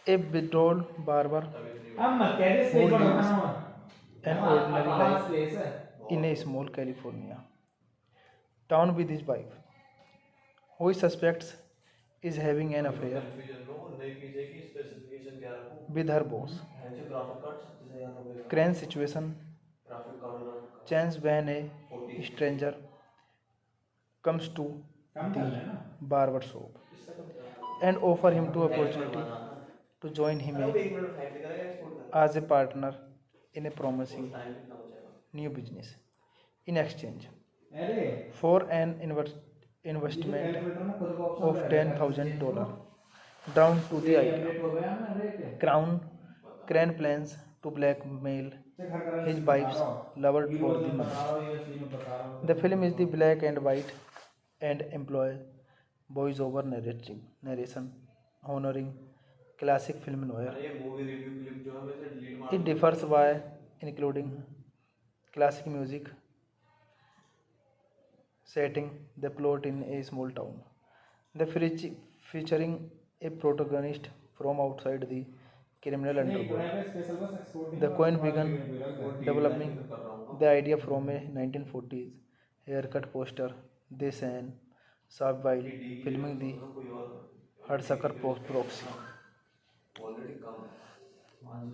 A withdrawal barber who lives an ordinary life in a small California town with his wife, who he suspects is having an affair with her boss. Crane's situation changes when a stranger comes to the barber shop and offer him to opportunity to join him as a partner in a promising new business in exchange for an investment of $10,000 down to the idea. Crane plans to blackmail his wife's lover for the money. The film is the black and white and employ voice-over narration honoring classic film noir. It differs by including classic music, setting the plot in a small town. The featuring a protagonist from outside the criminal underworld. The Coen began developing the idea from a 1940s haircut poster they saw while filming the Hudsucker Proxy.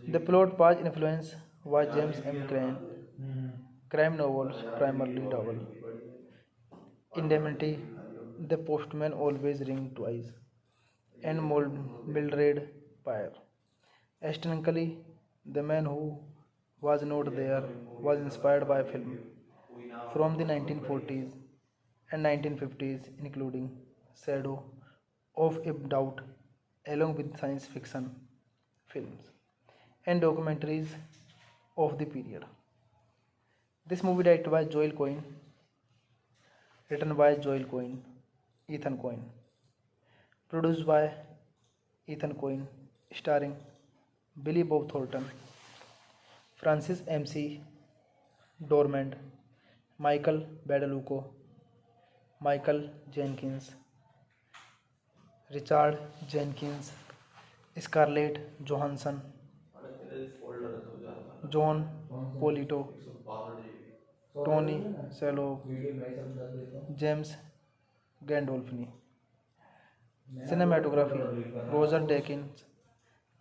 The plot was influenced by James M. Crane crime novels, primarily novel. Indemnity, The Postman Always Rings Twice, and Mildred Pyre. Aesthetically, The Man Who Was Not There was inspired by film from the 1940s and 1950s, including Shadow of a Doubt, along with science fiction films and documentaries of the period. This movie directed by Joel Cohen, written by Joel Cohen, Ethan Cohen, produced by Ethan Cohen, starring Billy Bob Thornton, Francis MC Dormand, Michael Badalucco, Michael Jenkins, Richard Jenkins, Scarlett Johansson, John Polito, Tony Shalhoub, James Gandolfini. Cinematography Roger Deakins,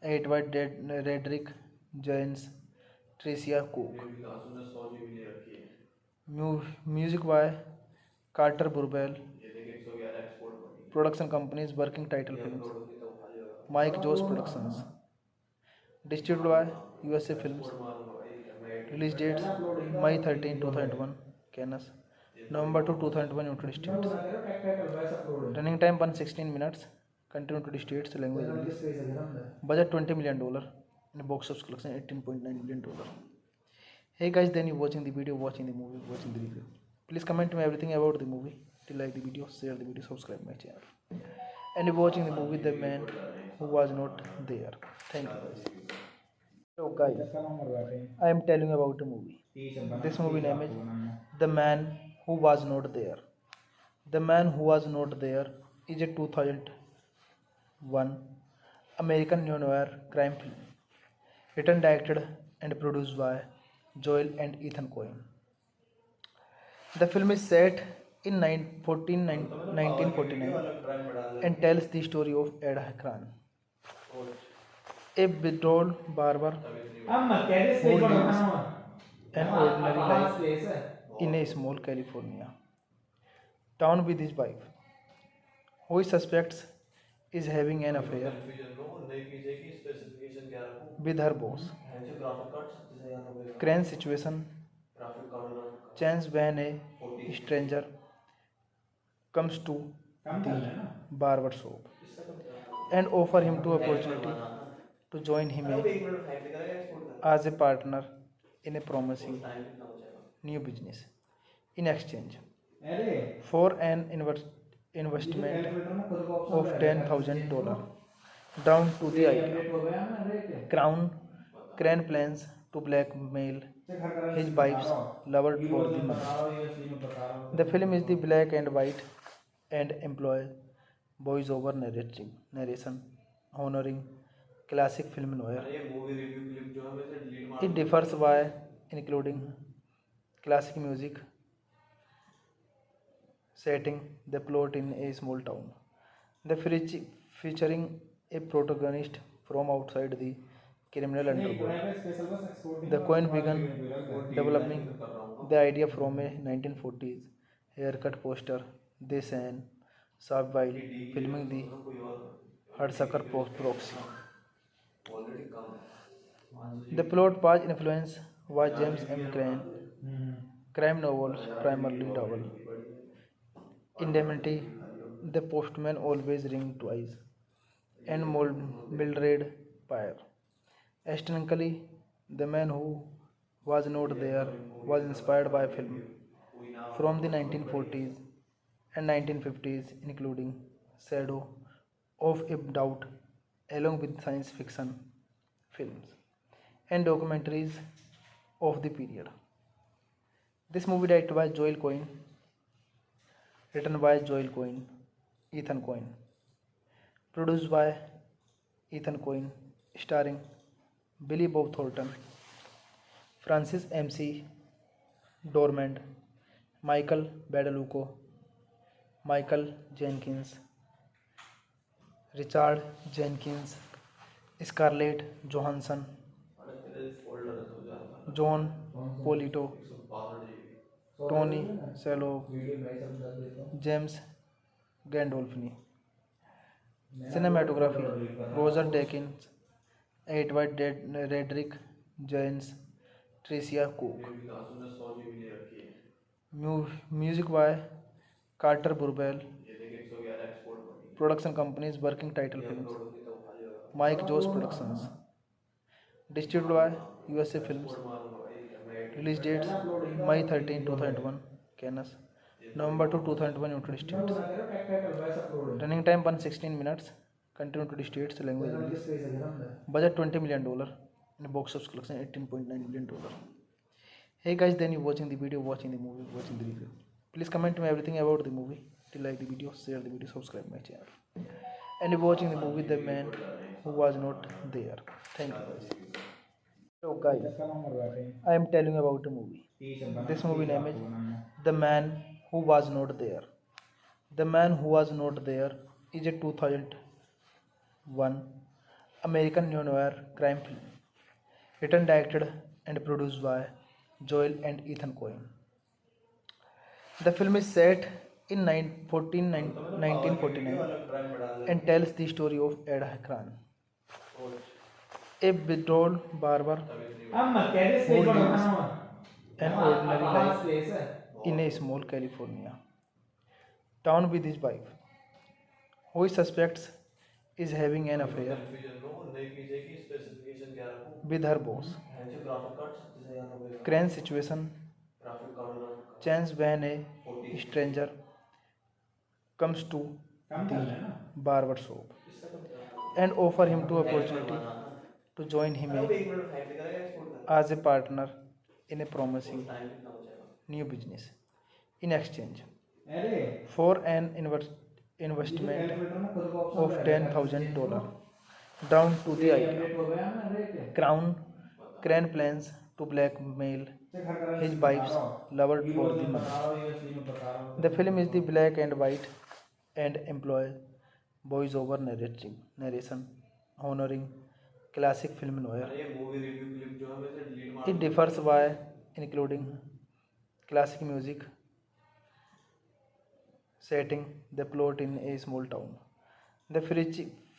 Edward Redrick Jones, Tricia Cook. Music by Carter Burwell. Production companies working title films Mike Joss Productions. Distributed by USA Films. Release dates May 13, 2001 Cannes, November 2, 2001 United States. Running time 116 minutes. Country United States language English. Budget $20 million and box office collection $18.9 million. Hey guys, then you watching the video, watching the movie, watching the review. Please comment me everything about the movie. till like the video, share the video, subscribe my channel. And you're watching the movie The Man Who Was Not There. Thank you guys. So guys, I am telling you about a movie. This movie name is The Man Who Was Not There. The Man Who Was Not There is a 2001 American neo-noir crime film, written, directed, and produced by Joel and Ethan Coen. The film is set in 1949 and tells the story of Ed Hakran, a withdrawal barber who lives an ordinary life in a small California town with his wife, who he suspects is having an affair with her boss. Crane's situation changes when a stranger comes to the barber shop and offer him the opportunity to join him as a partner in a promising new business in exchange for an investment of $10,000 down to the idea. Crane plans to blackmail his wife's lover for the money. The film is the black and white and employs voice-over narration, honoring classic film noir. It differs by including classic music, setting the plot in a small town, featuring a protagonist from outside the criminal underworld. The Coen began developing the idea from a 1940s haircut poster they saw while filming the Hudsucker Proxy. The plot was influenced by James M. Crane crime novels, primarily novel Indemnity, The Postman Always Rings Twice, and Mildred Pierce. Aesthetically, The Man Who Was Not There was inspired by film from the 1940s and 1950s, including Shadow of a Doubt, along with science fiction films and documentaries of the period. This movie directed by Joel Coen, written by Joel Coen, Ethan Coen, produced by Ethan Coen, starring Billy Bob Thornton, Francis MC Dormand, Michael Badalucco, Michael Jenkins, Richard Jenkins, Scarlett Johansson, John Polito, Tony Shalhoub, James Gandolfini. Cinematography Roger Deakins, Edward Redrick James, Tricia Cook. Music by Carter Burbell. Production companies working title films Mike Joss Productions. Distributed by USA Films. Release dates May 13, 2001 Cannes, November 2, 2001 United States. Running time 116 minutes. Country United States, language English. Budget $20 million and box office collection $18.9 million. Hey guys, then you watching the video, watching the movie, watching the review. Please comment me everything about the movie. If you like the video, share the video, subscribe my channel. And you're watching the movie The Man Who Was Not There. Thank you guys. So guys, I am telling you about a movie. This movie name is The Man Who Was Not There. The Man Who Was Not There is a 2001 American neo-noir crime film, written, directed, and produced by Joel and Ethan Coen. The film is set in 1949 and tells the story of Ed Hakran, a withdrawal barber who lives an ordinary life in a small California town with his wife, who he suspects is having an affair with her boss. Crane's situation changes when a stranger comes to the barber shop and offer him to opportunity to join him as a partner in a promising new business. In exchange for an investment of $10,000 down to the idea. Crane plans to blackmail his wife's lover for the money. The film is the black and white and employs voice-over narration honoring classic film noir. It differs by including classic music, setting the plot in a small town. The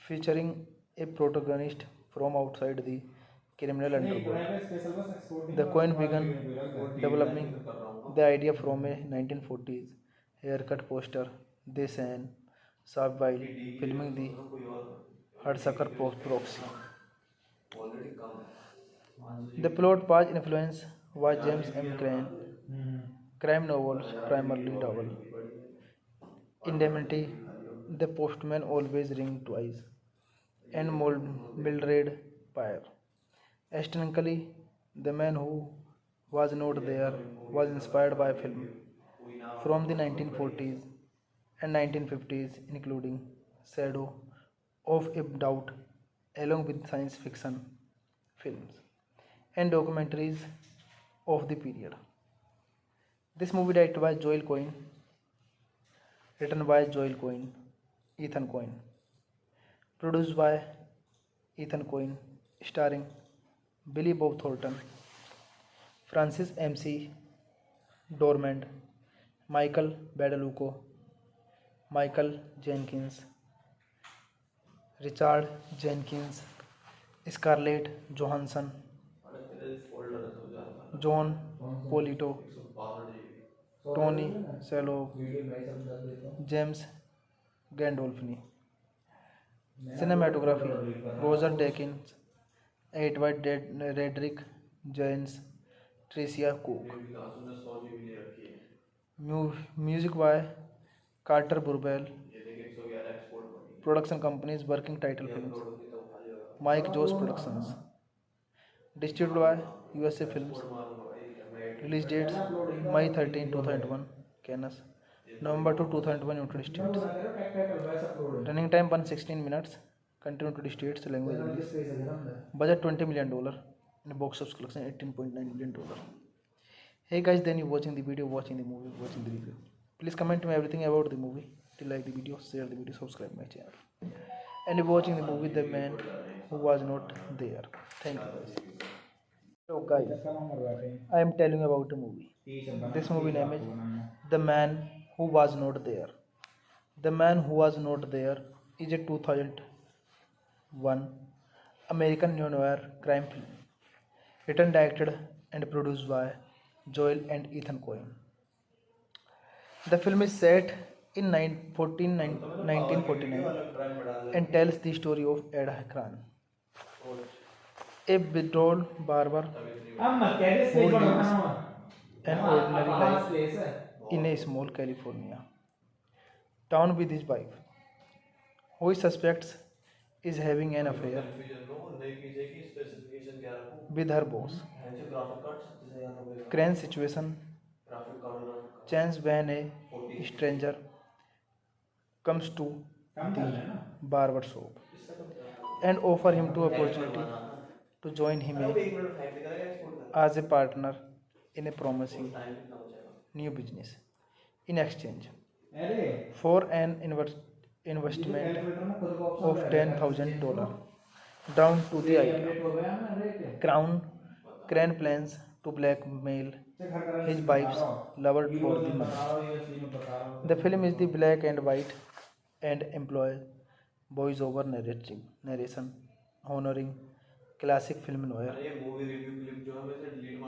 featuring a protagonist from outside the criminal underworld. The coin began developing the idea from a 1940s haircut poster they sang while filming the Hudsucker Proxy. The plot was influenced was James M. Crane, crime novels, primarily novel. Indemnity, The Postman Always Rings Twice, and Mildred Pyre. Aesthetically, The Man Who Was Not There was inspired by film from the 1940s and 1950s, including Shadow of a Doubt, along with science fiction films and documentaries of the period. This movie directed by Joel Cohen, written by Joel Cohen, Ethan Cohen, produced by Ethan Cohen, starring Billy Bob Thornton, Francis MC Dormand, Michael Badalucco, Michael Jenkins, Richard Jenkins, Scarlett Johansson, John Polito, Tony Shalhoub, James Gandolfini. Cinematography Roger Deakins, Edward Redrick Jones, Tricia Cook. Music by Carter Burwell. Production companies working title films Mike Joss Productions. Distributed by USA Films. Release dates May 13, 2001 Cannes, November 2, 2001 United States. Running time 116 minutes. Country United States language release. Budget $20 million and box office collection $18.9 million. Hey guys, then you watching the video, watching the movie, watching the review. Please comment me everything about the movie. If you like the video, share the video, subscribe my channel. And you're watching the movie The Man Who Was Not There. Thank you guys. So guys, I am telling you about the movie. This movie name is The Man Who Was Not There. The Man Who Was Not There is a 2001 American neo-noir crime film, written, directed and produced by Joel and Ethan Coen. The film is set in 1949 and tells the story of Ed Akran, a withdrawal barber who lives an ordinary life in a small California town with his wife, who he suspects is having an affair with her boss. Crane's situation changes when a stranger comes to the barber shop and offer him to opportunity to join him as a partner in a promising new business. In exchange for an investment of $10,000 down to the idea. Crane plans to blackmail his wife's lover for the money. The film is the black and white and employs voice-over narration honoring classic film noir.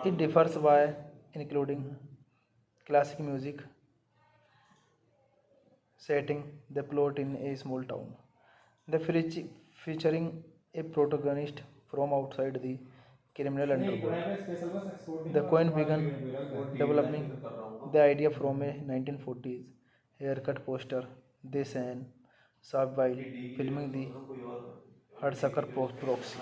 It differs by including classic music, setting the plot in a small town. The featuring a protagonist from outside the criminal underworld. The coin began developing the idea from a 1940s haircut poster this and Saab while filming the Hudsucker Proxy.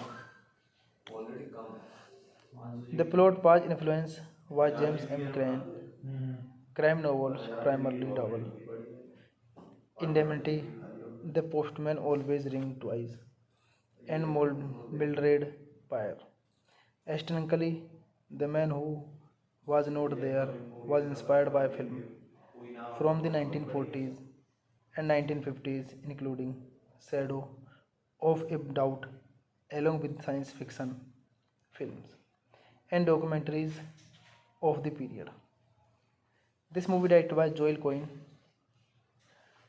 The plot was influenced by James M. Crane crime novels, primarily novel. Indemnity, The Postman Always Rings Twice, and Mildred Pyre. Aesthetically, The Man Who Was Not There was inspired by film from the 1940s and 1950s, including Shadow of a Doubt, along with science fiction films and documentaries of the period. This movie directed by Joel Cohen,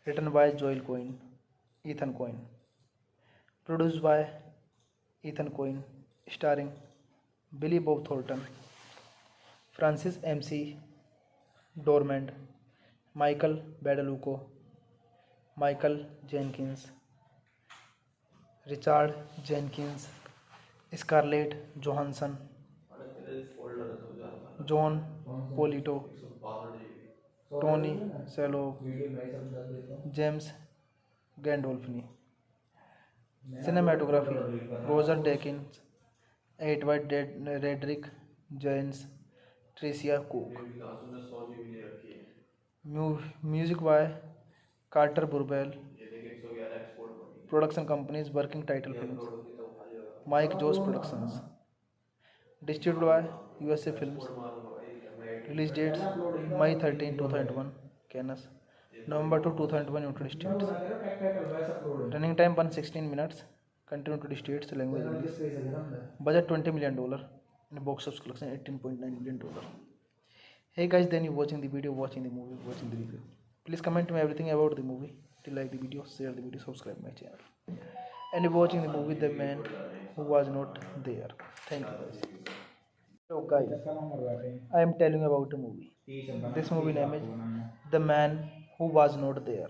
written by Joel Cohen, Ethan Cohen, produced by Ethan Cohen, starring Billy Bob Thornton, Francis MC Dormand, Michael Badalucco, Michael Jenkins, Richard Jenkins, Scarlett Johansson, John Polito, Tony Shalhoub, James Gandolfini. Cinematography Roger Deakins, Edward Redrick Jones, Tricia Cook. Music by Carter Burwell. Production companies working title films Mike Joss Productions. Distributed by USA Films. Release dates May 13, 2001 Cannes, November 2, 2001 United States. Running time 116 minutes. Country United States, language English. Budget $20 million and box office collection $18.9 million. Hey guys, then you watching the video, watching the movie, watching the review. Please comment me everything about the movie. If you like the video, share the video, subscribe my channel. And you're watching the movie The Man Who Was Not There. Thank you guys. So guys, I am telling you about the movie. This movie name is The Man Who Was Not There.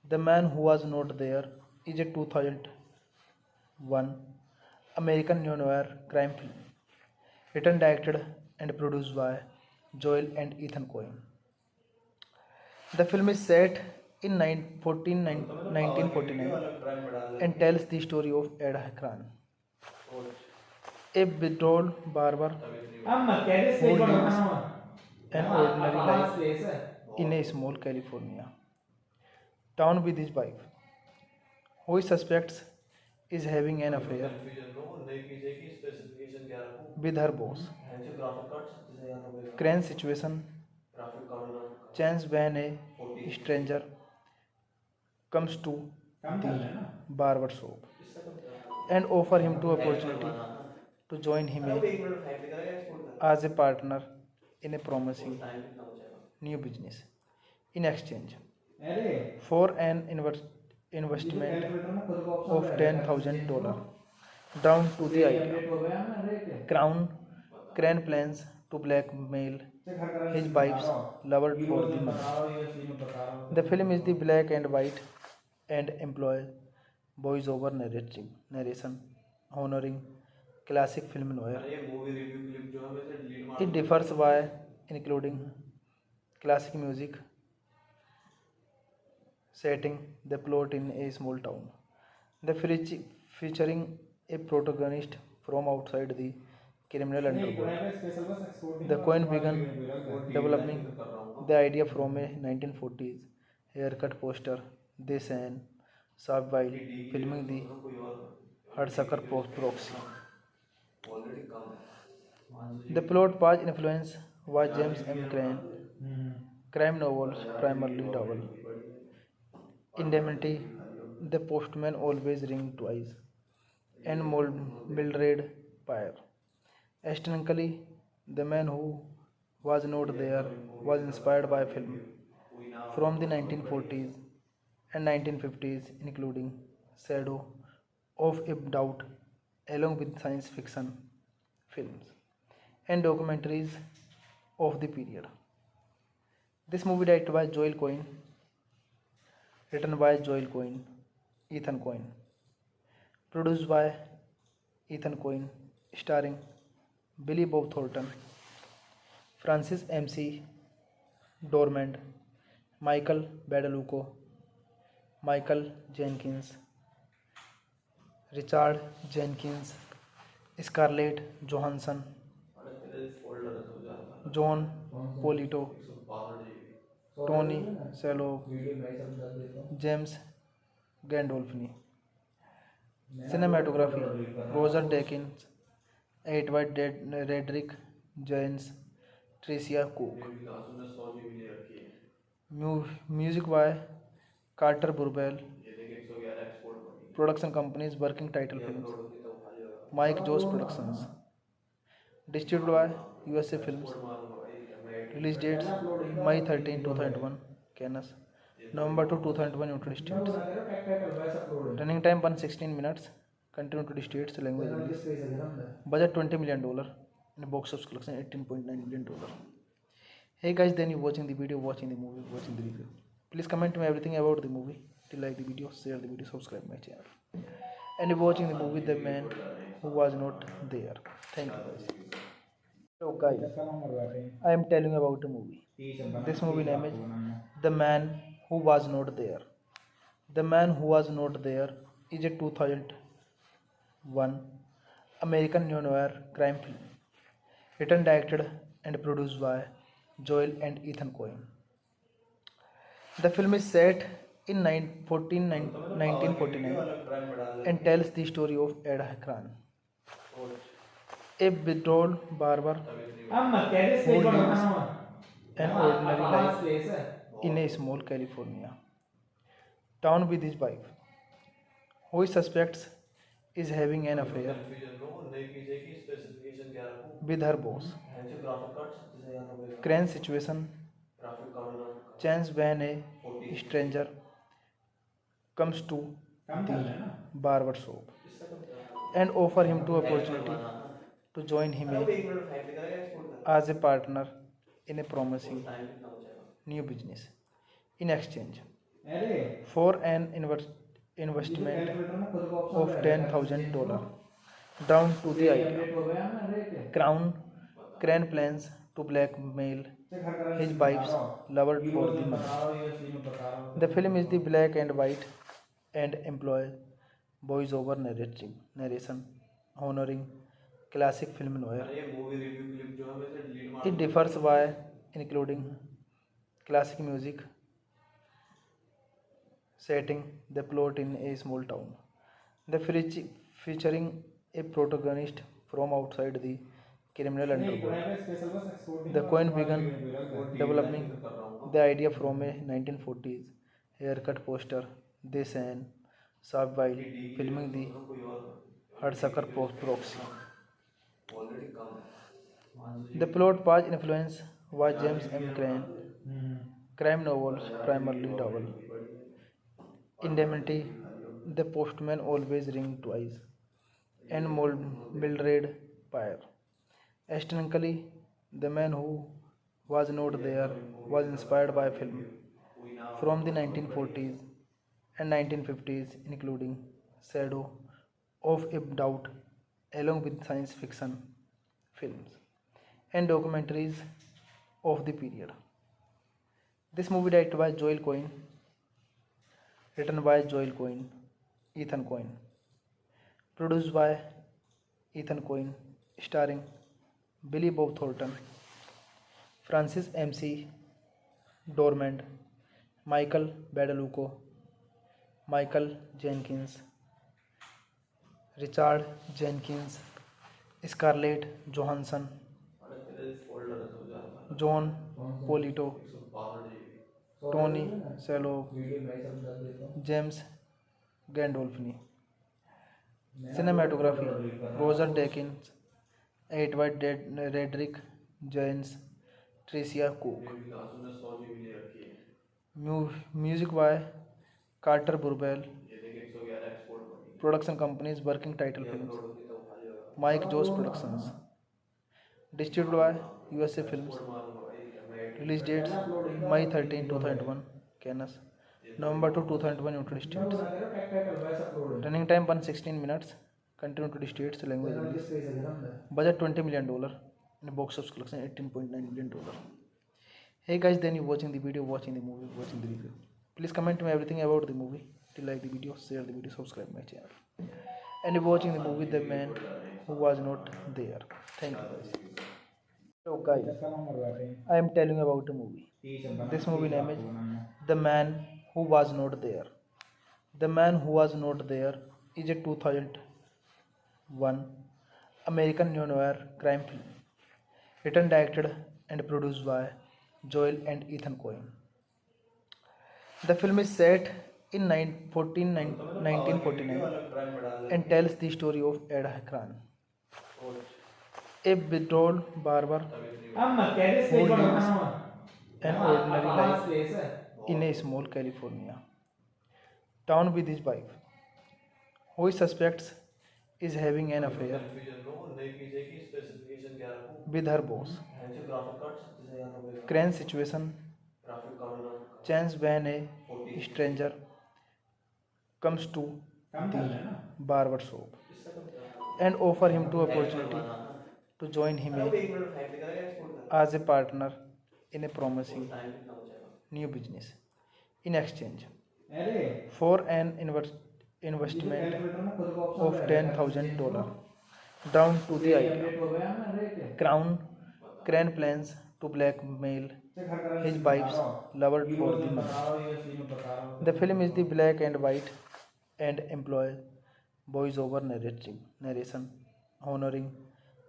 The Man Who Was Not There is a 2001 American neo-noir crime film, written, directed and produced by Joel and Ethan Cohen. The film is set in 1949 and tells the story of Ed Akran, a withdrawal barber who lives an ordinary life in a small California town with his wife, who he suspects is having an affair with her boss. Crane's situation changes when a stranger comes to the barber shop and offer him the opportunity to join him as a partner in a promising new business in exchange for an investment of $10,000 down to the idea. Crane plans to blackmail his wife's lover for the money. The film is the black and white and employs voice-over narration, honoring classic film noir. It differs by including classic music, setting the plot in a small town, featuring a protagonist from outside the criminal underworld. The Coen began developing the idea from a 1940s haircut poster they sang Saab while filming the Hudsucker Proxy. The plot was influenced by James M. Crane crime novels, primarily novel. Indemnity, The Postman Always Rings Twice, and Mildred Pyre. Aesthetically, The Man Who Was Not There was inspired by film from the 1940s and 1950s, including Shadow of a Doubt, along with science fiction films and documentaries of the period. This movie directed by Joel Cohen, written by Joel Cohen, Ethan Cohen, produced by Ethan Cohen, starring Billy Bob Thornton, Francis MC Dormand, Michael Badalucco, Michael Jenkins, Richard Jenkins, Scarlett Johansson, John Polito, Tony Shalhoub, James Gandolfini. Cinematography: Roger Deakins, Edward Redrick Jones, Tricia Cook. Music by Carter Burwell. Production companies working title films: Mike Joss Productions. Distributed by USA Films. Release dates: May 13, 2001, Cannes. November 2, 2001, United States. Running time 116 minutes. Country United States. Language English. Budget $20 million. And box office collection $18.9 million. Hey guys, then you watching the video, watching the movie, watching the review. Please comment me everything about the movie. If you like the video, share the video, subscribe my channel. And you're watching the movie The Man Who Was Not There. Thank you guys. So guys, I am telling you about the movie. This movie name is The Man Who Was Not There. The Man Who Was Not There is a 2001 American neo-noir crime film, written, directed and produced by Joel and Ethan Coen. The film is set in 1949 and tells the story of Ed Akran, a withdrawal barber who lives an ordinary life in a small California town with his wife, who he suspects is having an affair with her boss. Crane's situation changes when a stranger comes to the barber shop and offer him the opportunity to join him as a partner in a promising new business in exchange for an investment of $10,000 down to the idea. Crane plans to blackmail his wife's lover for the money. The film is the black and white and employs voice-over narration honoring classic film noir. It differs by including classic music, setting the plot in a small town, featuring a protagonist from outside the criminal underworld. The Coen began developing the idea from a 1940s haircut poster they saw while filming the Hudsucker Proxy. The plot was influenced by James M. Crane crime novels, primarily novel Indemnity, The Postman Always Rings Twice, and Mildred Pierce. Aesthetically, The Man Who Was Not There was inspired by film from the 1940s and 1950s, including Shadow of a Doubt, along with science fiction films and documentaries of the period. This movie directed by Joel Coen, written by Joel Coen, Ethan Coen, produced by Ethan Coen, starring Billy Bob Thornton, Francis MC Dormand, Michael Badalucco, Michael Jenkins, Richard Jenkins, Scarlett Johansson, John Polito, Tony Shalhoub, James Gandolfini. Cinematography: Roger Deakins, Edward Redrick Jones, Tricia Cook. Music by Carter Burwell. Production companies working title films: Mike Joss Productions. Distributed by USA Films. Release dates: May 13, 2001, Cannes. November 2, 2001, United States. Running time 116 minutes. Country United States. Language English. Budget $20 million. And box office collection $18.9 million. Hey guys, then you watching the video, watching the movie, watching the review. Please comment me everything about the movie. If you like the video, share the video, subscribe my channel. And you're watching the movie The Man Who Was Not There. Thank you guys. So guys, I am telling you about the movie. This movie name is The Man Who Was Not There. The Man Who Was Not There is a 2001 American neo-noir crime film, written, directed, and produced by Joel and Ethan Coen. The film is set in 1949 and tells the story of Ed Hakran, a withdrawal barber who lives an ordinary life in a small California town with his wife, who he suspects is having an affair with her boss. Crane situation, chance when a stranger comes to the barber shop and offer him to opportunity to join him as a partner in a promising new business in exchange for an investment of $10,000 down to the idea. Crane plans to blackmail his wife's lover for the money. The film is the black and white and employs voice-over narration honoring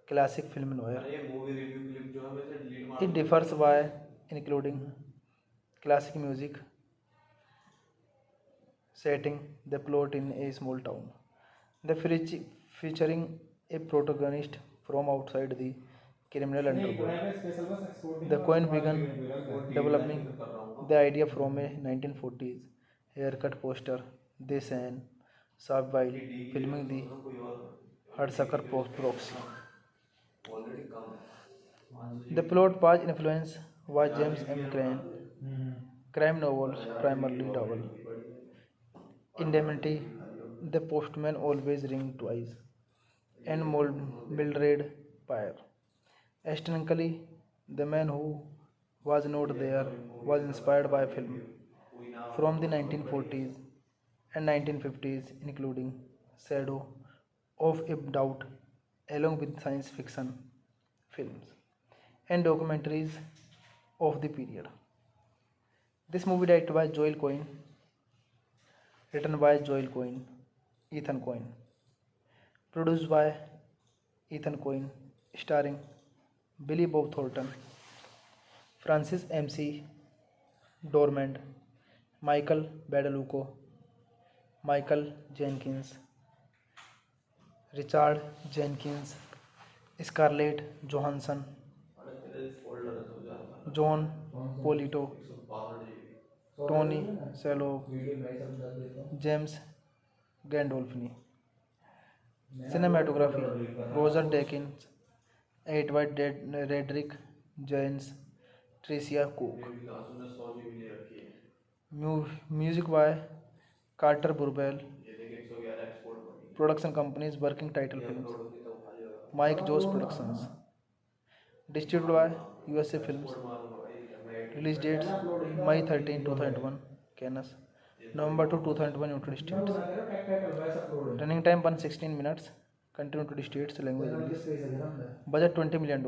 classic film noir. It differs by including classic music, setting the plot in a small town, featuring a protagonist from outside the criminal underworld. The Coen began developing the idea from a 1940s haircut poster they saw while filming the Hudsucker Proxy. The plot was influenced by James M. Crane crime novels, primarily novel Indemnity, The Postman Always Rings Twice, and Mildred Pierce. Aesthetically, The Man Who Was Not There was inspired by film from the 1940s and 1950s, including Shadow of a Doubt, along with science fiction films and documentaries of the period. This movie directed by Joel Coen, written by Joel Coen, Ethan Coen, produced by Ethan Coen, starring Billy Bob Thornton, Francis MC Dormand, Michael Badalucco, Michael Jenkins, Richard Jenkins, Scarlett Johansson, John Polito, Tony Shalhoub, James Gandolfini. Cinematography, Roger Deakins, Edward Redrick James, Tricia Cook. Music by Carter Burwell. Production companies working title films, Mike Joss Productions. Distributed by USA Films. Release dates May 13, 2001, Cannes, November 2, 2001, United States. Running time 116 minutes. Country United States, language English. Budget $20 million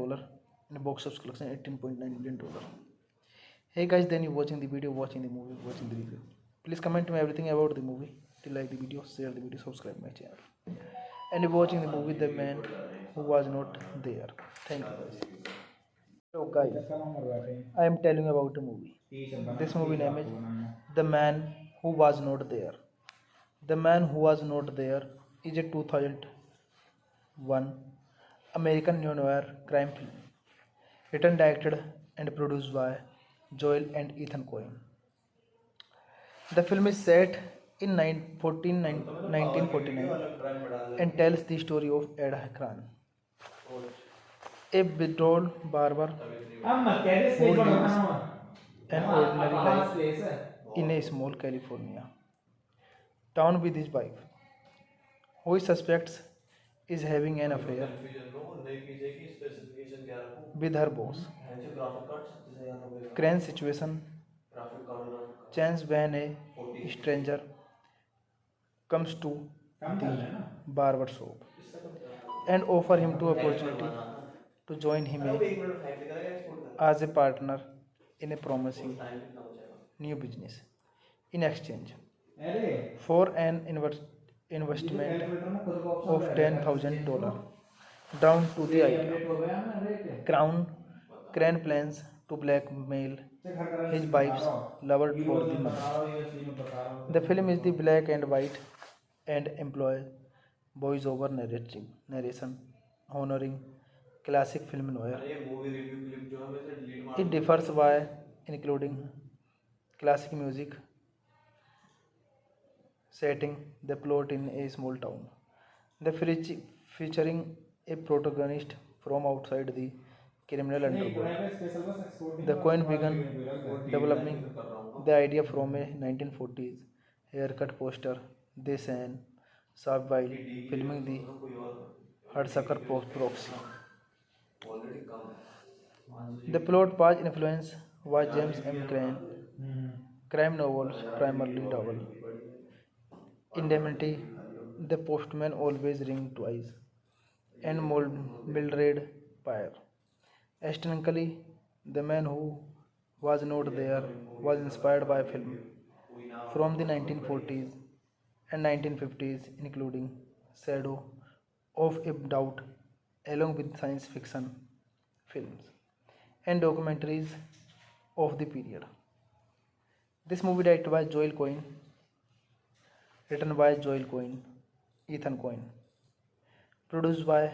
and box office collection $18.9 million. Hey guys, then you watching the video, watching the movie, watching the review. Please comment me everything about the movie. If you like the video, share the video, subscribe my channel. And you're watching the movie The Man Who Was Not There. Thank you guys. So guys, I am telling you about the movie. This movie name is The Man Who Was Not There. The Man Who Was Not There is a 2001 American neo-noir crime film, written, directed, and produced by Joel and Ethan Coen. The film is set in 1949 and tells the story of Ed Hakran, a withdrawal barber who lives an ordinary life in a small California town with his wife, who he suspects is having an affair with her boss. Crane situation, chance when a stranger comes to the barber shop and offer him to opportunity to join him as a partner in a promising new business. In exchange for an investment of $10,000 down to the idea. Crane plans to blackmail his wife's lover for the money. The film is the black and white and employ voice-over narration honoring classic film noir. It differs by including classic music, setting the plot in a small town. The featuring a protagonist from outside the criminal underworld. The coin began developing the idea from a 1940s haircut poster they saw while filming the Hudsucker Proxy. The plot was influenced was James M. Crane, crime novels, primarily novel. Indemnity, The Postman Always Rings Twice, and Mildred Pyre. Aesthetically, The Man Who Was Not There was inspired by film from the 1940s and 1950s, including Shadow of a Doubt, along with science fiction films and documentaries of the period. This movie directed by Joel Cohen, written by Joel Cohen, Ethan Cohen, produced by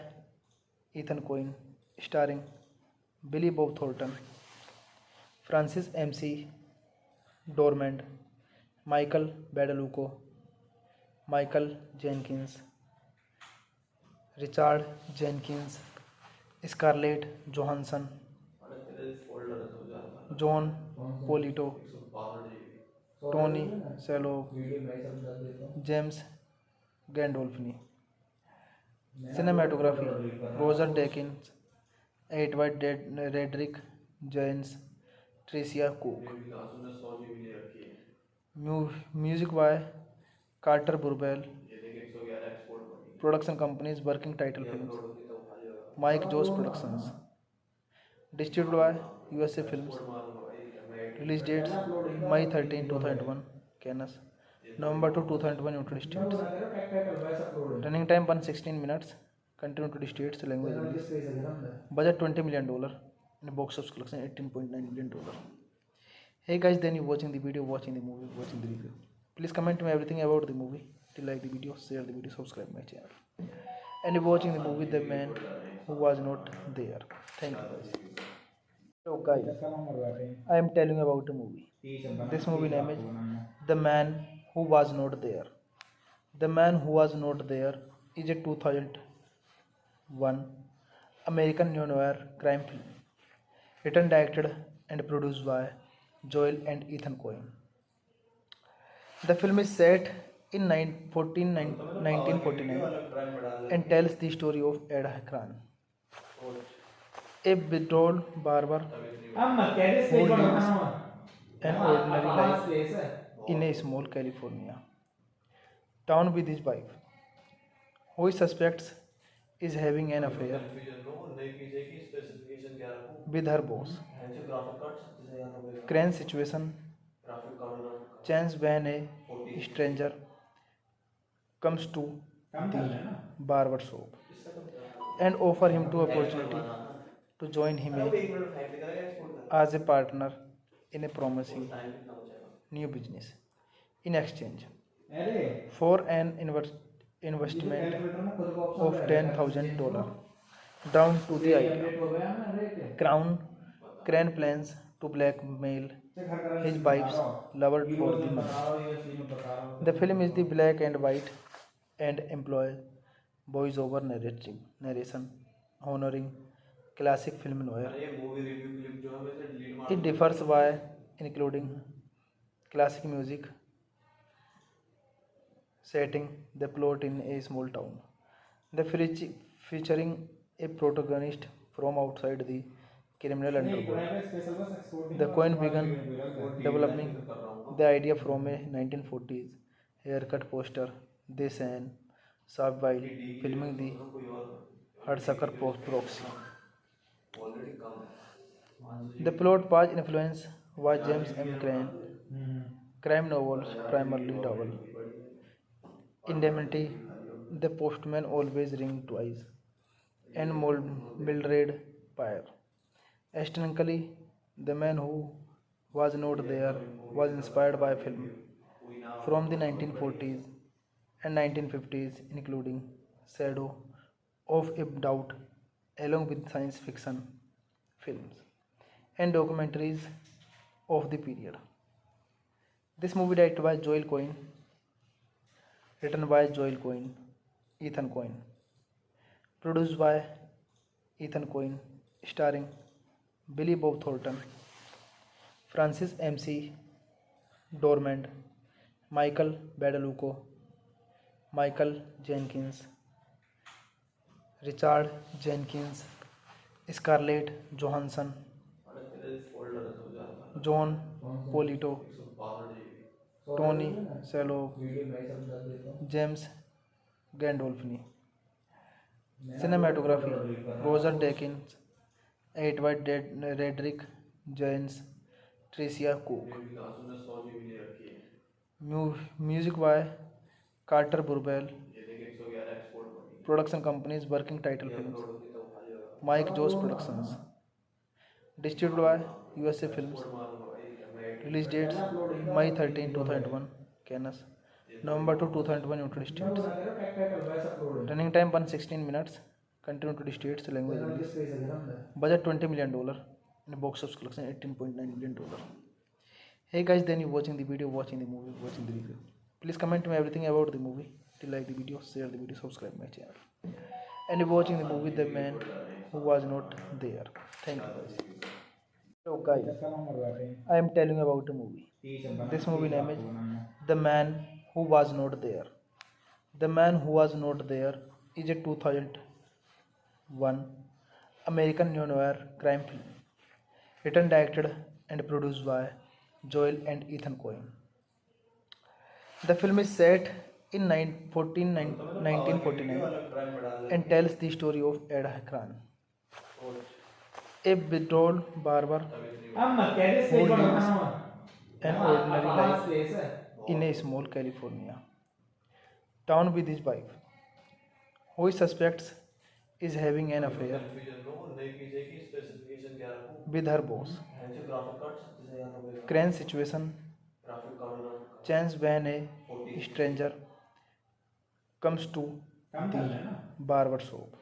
Ethan Cohen, starring Billy Bob Thornton, Francis MC Dormand, Michael Badalucco, Michael Jenkins, Richard Jenkins, Scarlett Johansson, John Polito, Tony Shalhoub, James Gandolfini. Cinematography Roger Deakins, Edward Redrick Jones, Tricia Cook. Music by Carter Burwell. Production companies working title films Mike Joss Productions. Distributed by USA Films. Release dates May 13, 2001 Cannes, November 2, 2001 United States. Running time 116 minutes. Country United States language release. Budget $20 million and box office collection $18.9 million. Hey guys, then you watching the video, watching the movie, watching the review. Please comment me everything about the movie. If you like the video, share the video, subscribe my channel. And you're watching the movie The Man Who Was Not There. Thank you guys. So guys, I am telling you about the movie. This movie name is The Man Who Was Not There. The Man Who Was Not There is a 2001 American neo-noir crime film, written, directed and produced by Joel and Ethan Coen. The film is set in 1949 and tells the story of Ed Akran, a withdrawal barber who lives an ordinary life in a small California town with his wife, who he suspects is having an affair with her boss. Crane situation chance when a stranger comes to the barber shop and offer him to opportunity to join him as a partner in a promising new business. In exchange for an investment of $10,000 down to the idea. Crane plans to blackmail his wife's lover for the money. The film is the black and white and employ voice-over narration honoring classic film noir. It differs by including classic music, setting the plot in a small town. The featuring a protagonist from outside the criminal underworld. The Coen began developing the idea from a 1940s haircut poster they sang Saab while filming the Hudsucker Proxy. The plot was influenced by James M. Crane crime novels, primarily novel. Indemnity, The Postman Always Rings Twice, and Mildred Pyre. Aesthetically, The Man Who Was Not There was inspired by film from the 1940s and 1950s, including Shadow of a Doubt, along with science fiction films and documentaries of the period. This movie directed by Joel Coen, written by Joel Coen, Ethan Coen, produced by Ethan Coen, starring Billy Bob Thornton, Francis MC Dormand, Michael Badalucco, Michael Jenkins, Richard Jenkins, Scarlett Johansson, John Polito, Tony Shalhoub, James Gandolfini. Cinematography Roger Deakins, Edward Redrick James, Tricia Cook. Music by Carter Burwell. Production companies working title films Mike Joss Productions. Distributed by USA Films. Release dates May 13, 2001 Cannes, November 2, 2001 United States. Running time 116 minutes. Country United States, language English. Budget $20 million and box office collection $18.9 million. Hey guys, then you watching the video, watching the movie, watching the review. Please comment me everything about the movie. If you like the video, share the video, subscribe my channel. And you're watching the movie The Man Who Was Not There. Thank you guys. So guys, I am telling you about the movie. This movie name is The Man Who Was Not There. The Man Who Was Not There is a 2001 American neo-noir crime film, written, directed and produced by Joel and Ethan Coen. The film is set in 1949 and tells the story of Ed Akran, a withdrawal barber who lives an ordinary life in a small California town with his wife, who he suspects is having an affair with her boss. Crane's situation changes when a stranger comes to the barber shop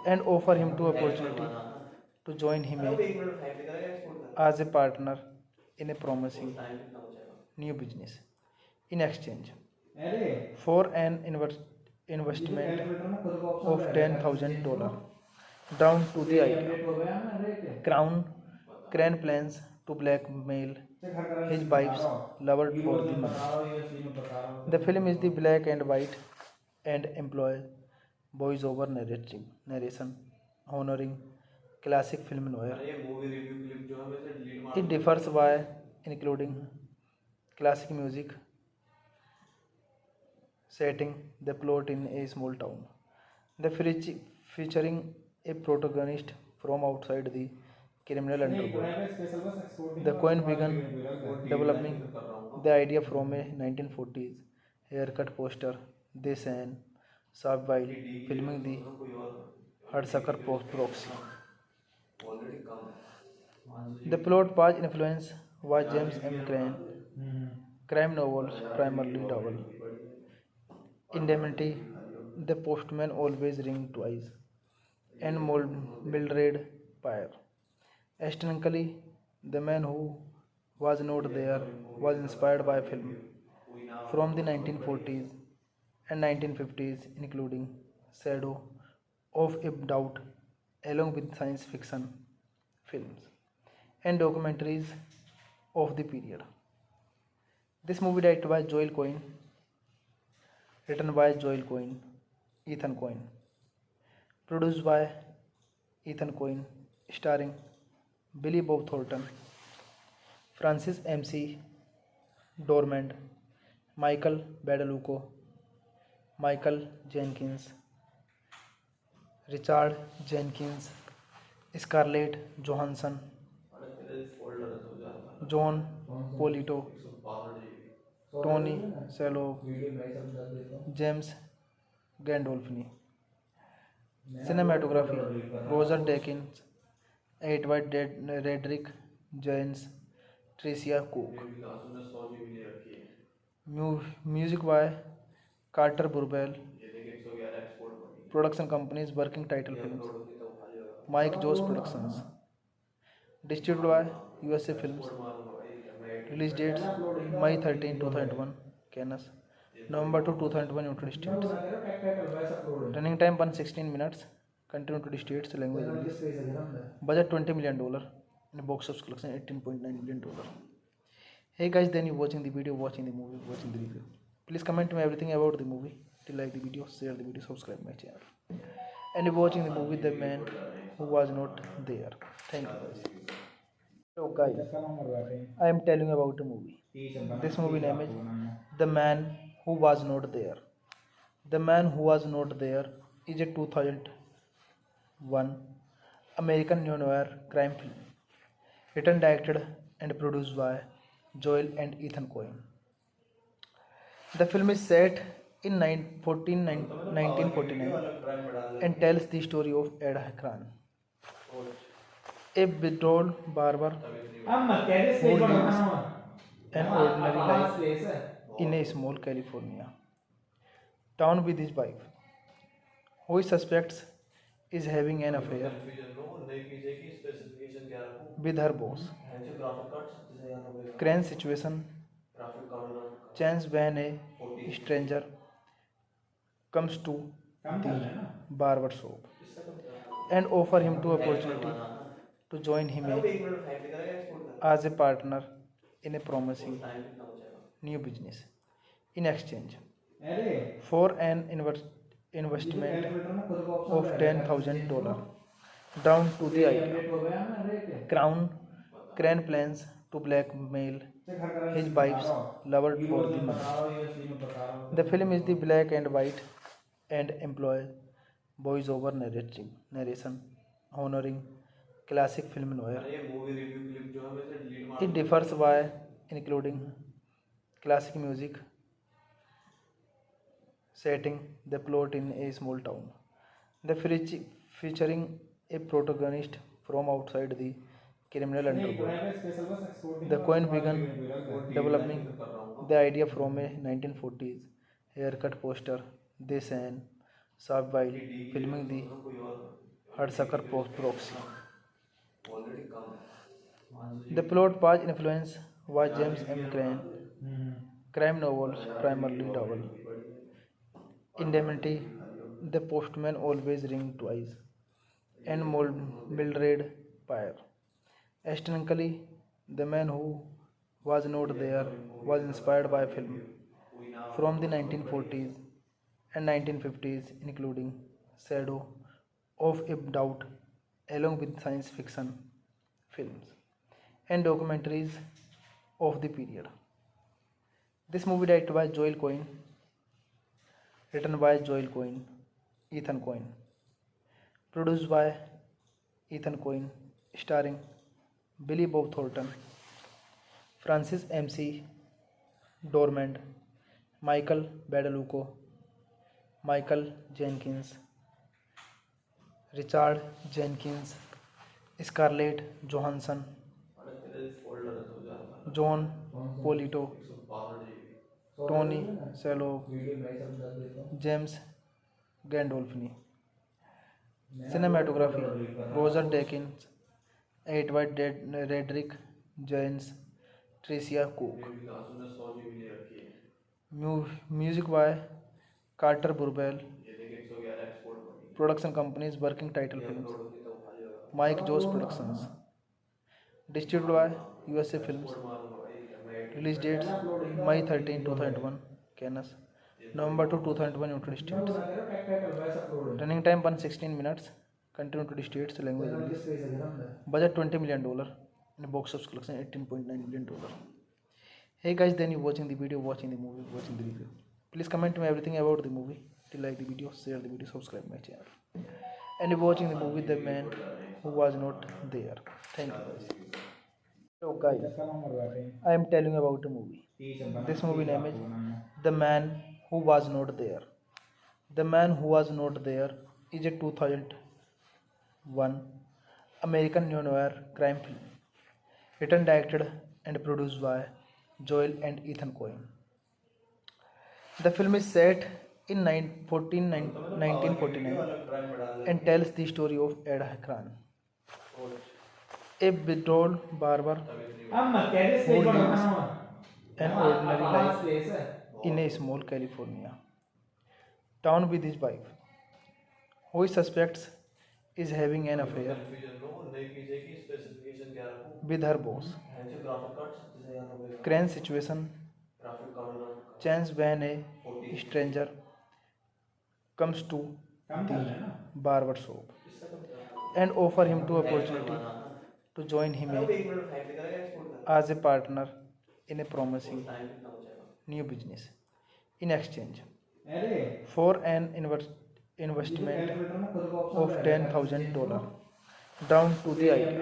and offer him the opportunity to join him as a partner in a promising new business in exchange for an investment of $10,000 down to the idea. Crane plans to blackmail his wife's lover for the money. The film is the black and white and employs voice-over narration, honoring classic film noir. It differs by including classic music, setting the plot in a small town, featuring a protagonist from outside the criminal underworld. The Coen began developing the idea from a 1940s haircut poster they sang Saab while filming the Hudsucker Proxy. The plot was influenced by James M. Crane crime novels, primarily novel. Indemnity, The Postman Always Rings Twice, and Mildred Pyre. Aesthetically, The Man Who Was Not There was inspired by film from the 1940s and 1950s, including Shadow of a Doubt, along with science fiction films and documentaries of the period. This movie directed by Joel Coen, written by Joel Coen, Ethan Coen, produced by Ethan Coen, starring Billy Bob Thornton, Francis MC Dormand, Michael Badalucco, Michael Jenkins, Richard Jenkins, Scarlett Johansson, John Polito, Tony Shalhoub, James Gandolfini. Cinematography: Roger Deakins, Edward Redrick Jones, Tricia Cook. Music by Carter Burwell. Production companies working title films: Mike Joss Productions. Distributed by USA Films. Release dates: May 13, 2001, Cannes. November 2, 2001, United States. Running time 116 minutes. Country United States. Language English. Budget $20 million. And box office collection $18.9 million. Hey guys, then you watching the video, watching the movie, watching the review. Please comment me everything about the movie. If you like the video, share the video, subscribe my channel. And you're watching the movie The Man Who Was Not There. Thank you guys. So guys, I am telling you about the movie. This movie name is The Man Who Was Not There. The Man Who Was Not There is a 2001 American neo-noir crime film, written, directed and produced by Joel and Ethan Coen. The film is set in 1949 and tells the story of Ed Akran, a withdrawal barber who lives an ordinary life in a small California town with his wife, who he suspects is having an affair with her boss. Crane's situation changes when a stranger comes to the barber shop and offer him the opportunity to join him as a partner in a promising new business in exchange for an investment of $10,000 down to the idea. Crane plans to blackmail his wife's lover for the money. The film is the black and white and employs voice-over narration honoring classic film noir. It differs by including classic music, setting the plot in a small town, featuring a protagonist from outside the criminal underworld. The Coen began developing the idea from a 1940s haircut poster they saw while filming the Hudsucker Proxy. The plot was influenced by James M. Crane crime novels, primarily novel Indemnity, The Postman Always Rings Twice, and Mildred Pierce. Aesthetically, The Man Who Was Not There was inspired by film from the 1940s and 1950s, including Shadow of a Doubt, along with science fiction films and documentaries of the period. This movie directed by Joel Coen, written by Joel Coen, Ethan Coen, produced by Ethan Coen, starring Billy Bob Thornton, Francis MC Dormand, Michael Badalucco, Michael Jenkins, Richard Jenkins, Scarlett Johansson, John Polito, Tony Shalhoub, James Gandolfini. Cinematography: Roger Deakins, Edward Redrick Jones, Tricia Cook. Music by Carter Burwell. Production companies working title films: Mike Joss Productions. Distributed by USA Films. Release dates: May 13, 2001, Cannes. November 2, 2001, United States. Running time 116 minutes. country United States, language English. Budget $20 million and box office collection $18.9 million. Hey guys, then you watching the video, watching the movie, watching the review. Please comment me everything about the movie. If you like the video, share the video, subscribe my channel. And you're watching the movie The Man Who Was Not There. Thank you guys. So guys, I am telling you about the movie. This movie name is The Man Who Was Not There. The Man Who Was Not There is a 2001 American neo-noir crime film, written, directed and produced by Joel and Ethan Coen. The film is set in 1949 and tells the story of Ed Akran, a withdrawal barber who lives an ordinary life in a small California town with his wife, who he suspects is having an affair with her boss. Crane's situation changes when a stranger comes to the barber shop and offer him the opportunity to join him as a partner in a promising new business in exchange for an investment of $10,000 down to the idea.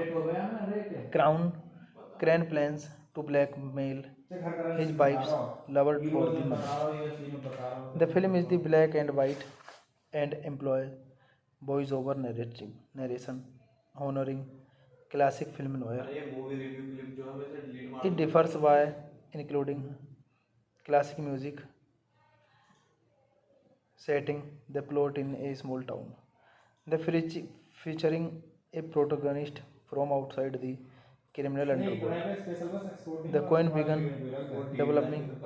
Crane plans to blackmail his wife's lover for the money. The film is the black and white and employs voice-over narration honoring classic film noir. It differs by including classic music, setting the plot in a small town, featuring a protagonist from outside the criminal underworld. The Coen began developing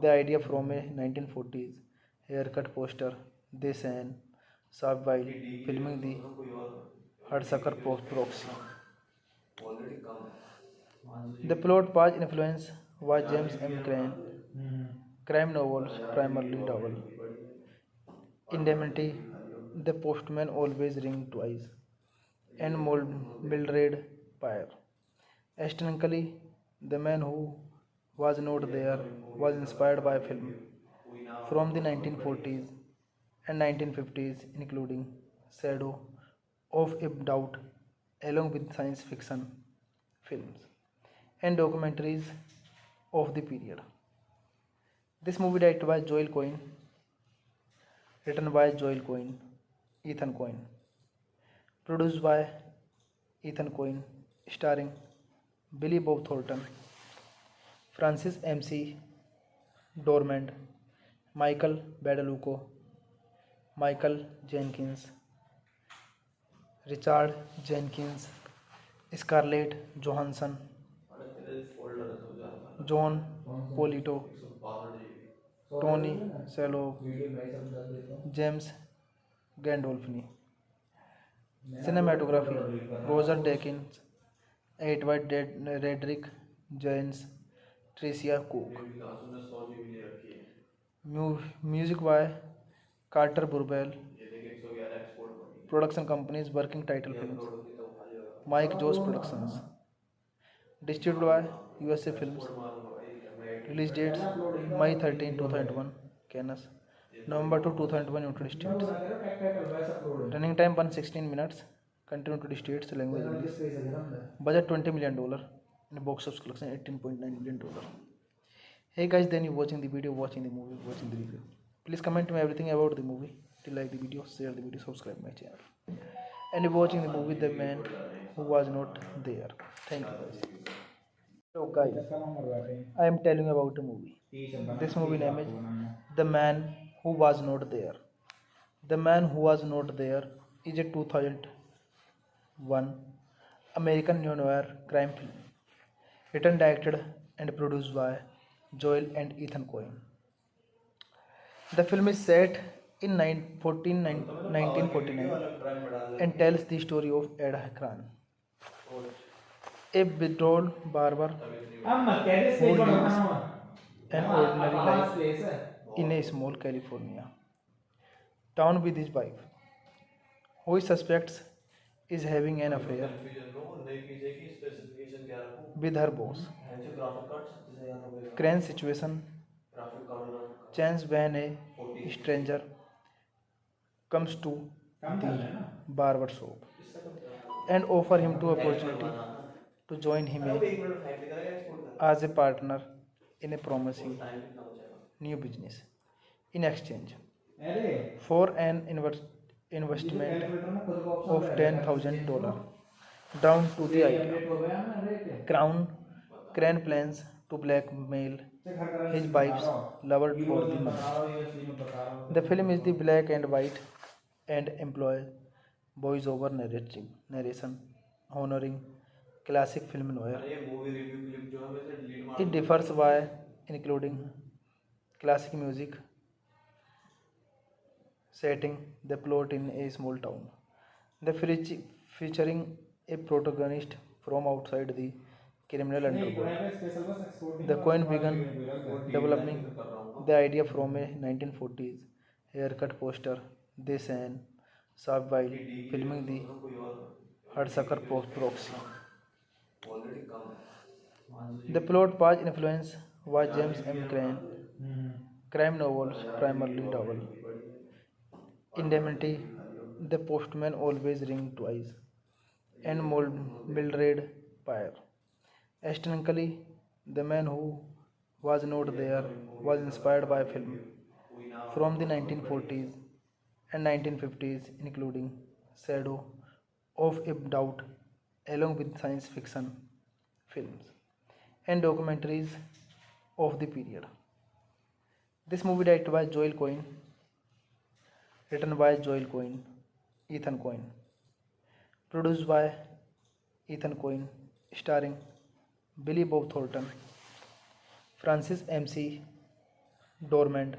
the idea from a 1940s haircut poster they saw while filming the Hudsucker Proxy. The plot was influenced by James M. Crane crime novels, primarily novel Indemnity, The Postman Always Rings Twice, and Mildred Pierce. Aesthetically, The Man Who Was Not There was inspired by film from the 1940s and 1950s, including Shadow of a Doubt, along with science fiction films and documentaries of the period. This movie directed by Joel Coen, written by Joel Coen, Ethan Coen, produced by Ethan Coen, starring Billy Bob Thornton, Francis MC Dormand, Michael Badalucco, Michael Jenkins, Richard Jenkins, Scarlett Johansson, John Polito, Tony Shalhoub, James Gandolfini. Cinematography Roger Deakins, Edward Redrick James, Tricia Cook. Music by Carter Burwell. Production companies Working Title Films, Mike Joss Productions. Distributed by USA Films. Release dates May 13, 2001, Cannes, November 2, 2001, United States. Running time 116 minutes, country United States, language English. Budget $20 million and box office collection $18.9 million. Hey guys, then you watching the video, watching the movie, watching the review. Please comment me everything about the movie. If you like the video, share the video, subscribe my channel. And you're watching the movie The Man Who Was Not There. Thank you guys. So guys, I am telling you about the movie. This movie name is The Man Who Was Not There. The Man Who Was Not There is a 2001 American neo-noir crime film, written, directed and produced by Joel and Ethan Coen. The film is set in 1949 and tells the story of Ed Akran, a withdrawal barber who lives an ordinary life in a small California town with his wife, who he suspects is having an affair with her boss. Crane's situation. Chance when a stranger comes to the barber shop and offer him to opportunity to join him as a partner in a promising new business. In exchange for an investment of $10,000 down to the idea. Crane plans to blackmail his wife's lover for the money. The film is the black and white and employ voice-over narration honoring classic film noir. It differs by including classic music, setting the plot in a small town. The featuring a protagonist from outside the criminal underworld. The coin began developing the idea from a 1940s haircut poster they sang Saab while filming the Hudsucker Proxy. The plot was influence was James M. Crane, crime novels, primarily novel. Indemnity, The Postman Always Rings Twice, and Mildred Pyre. Aesthetically, The Man Who Was Not There was inspired by film from the 1940s and 1950s, including Shadow of a Doubt, along with science fiction films and documentaries of the period. This movie directed by Joel Cohen, written by Joel Cohen, Ethan Cohen, produced by Ethan Cohen, starring Billy Bob Thornton, Francis MC Dormand,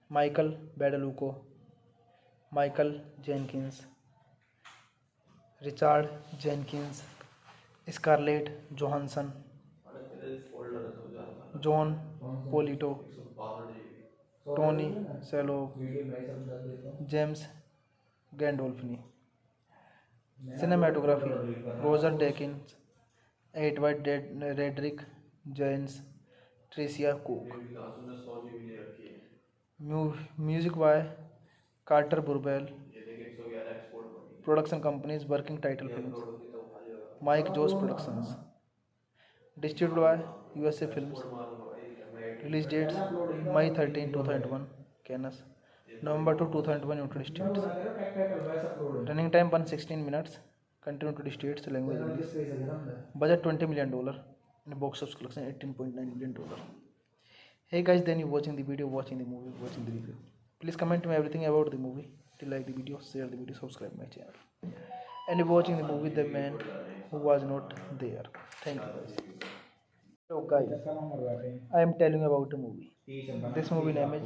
Michael Badalucco, Michael Jenkins, Richard Jenkins, Scarlett Johansson, John Polito, Tony Shalhoub, James Gandolfini. Cinematography Roger Deakins, Edward Redrick Jones, Tricia Cook. Music by Carter Burwell. Production companies working title films Mike Joss Productions. Distributed by USA Films. Release dates May 13, 2001 Cannes, November 2, 2001 United States. Running time 116 minutes. Country United States language English. Budget $20 million and box office collection $18.9 million. Hey guys, then you watching the video, watching the movie, watching the review. Please comment me everything about the movie. If you like the video, share the video, subscribe my channel. And you're watching the movie The Man Who Was Not There. Thank you guys. So guys, I am telling you about the movie. This movie name is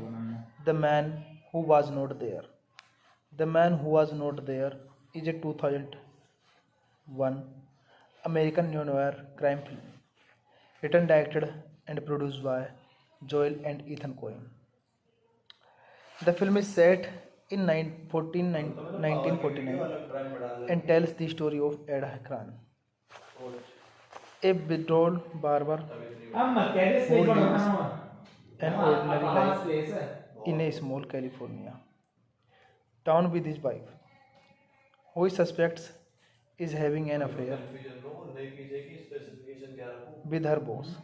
The Man Who Was Not There. The Man Who Was Not There is a 2001 American neo-noir crime film, written, directed and produced by Joel and Ethan Coen. The film is set in 1949 and tells the story of Ed Akran, a withdrawal barber who lives an ordinary life in a small California town with his wife, who he suspects is having an affair with her boss.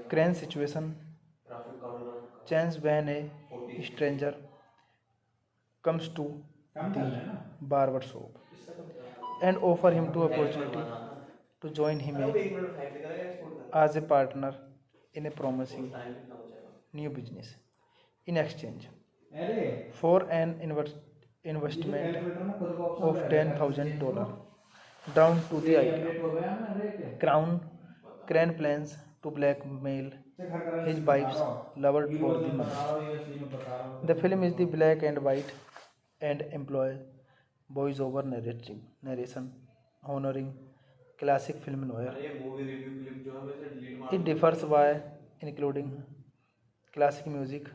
Crane's situation. Chance when a stranger comes to the barber shop and offer him to opportunity to join him as a partner in a promising new business. In exchange for an investment of $10,000 down to the idea. Crane plans to blackmail his wife's lover for the money. The film is the black and white and employ voice-over narration honoring classic film noir. It differs by including classic music,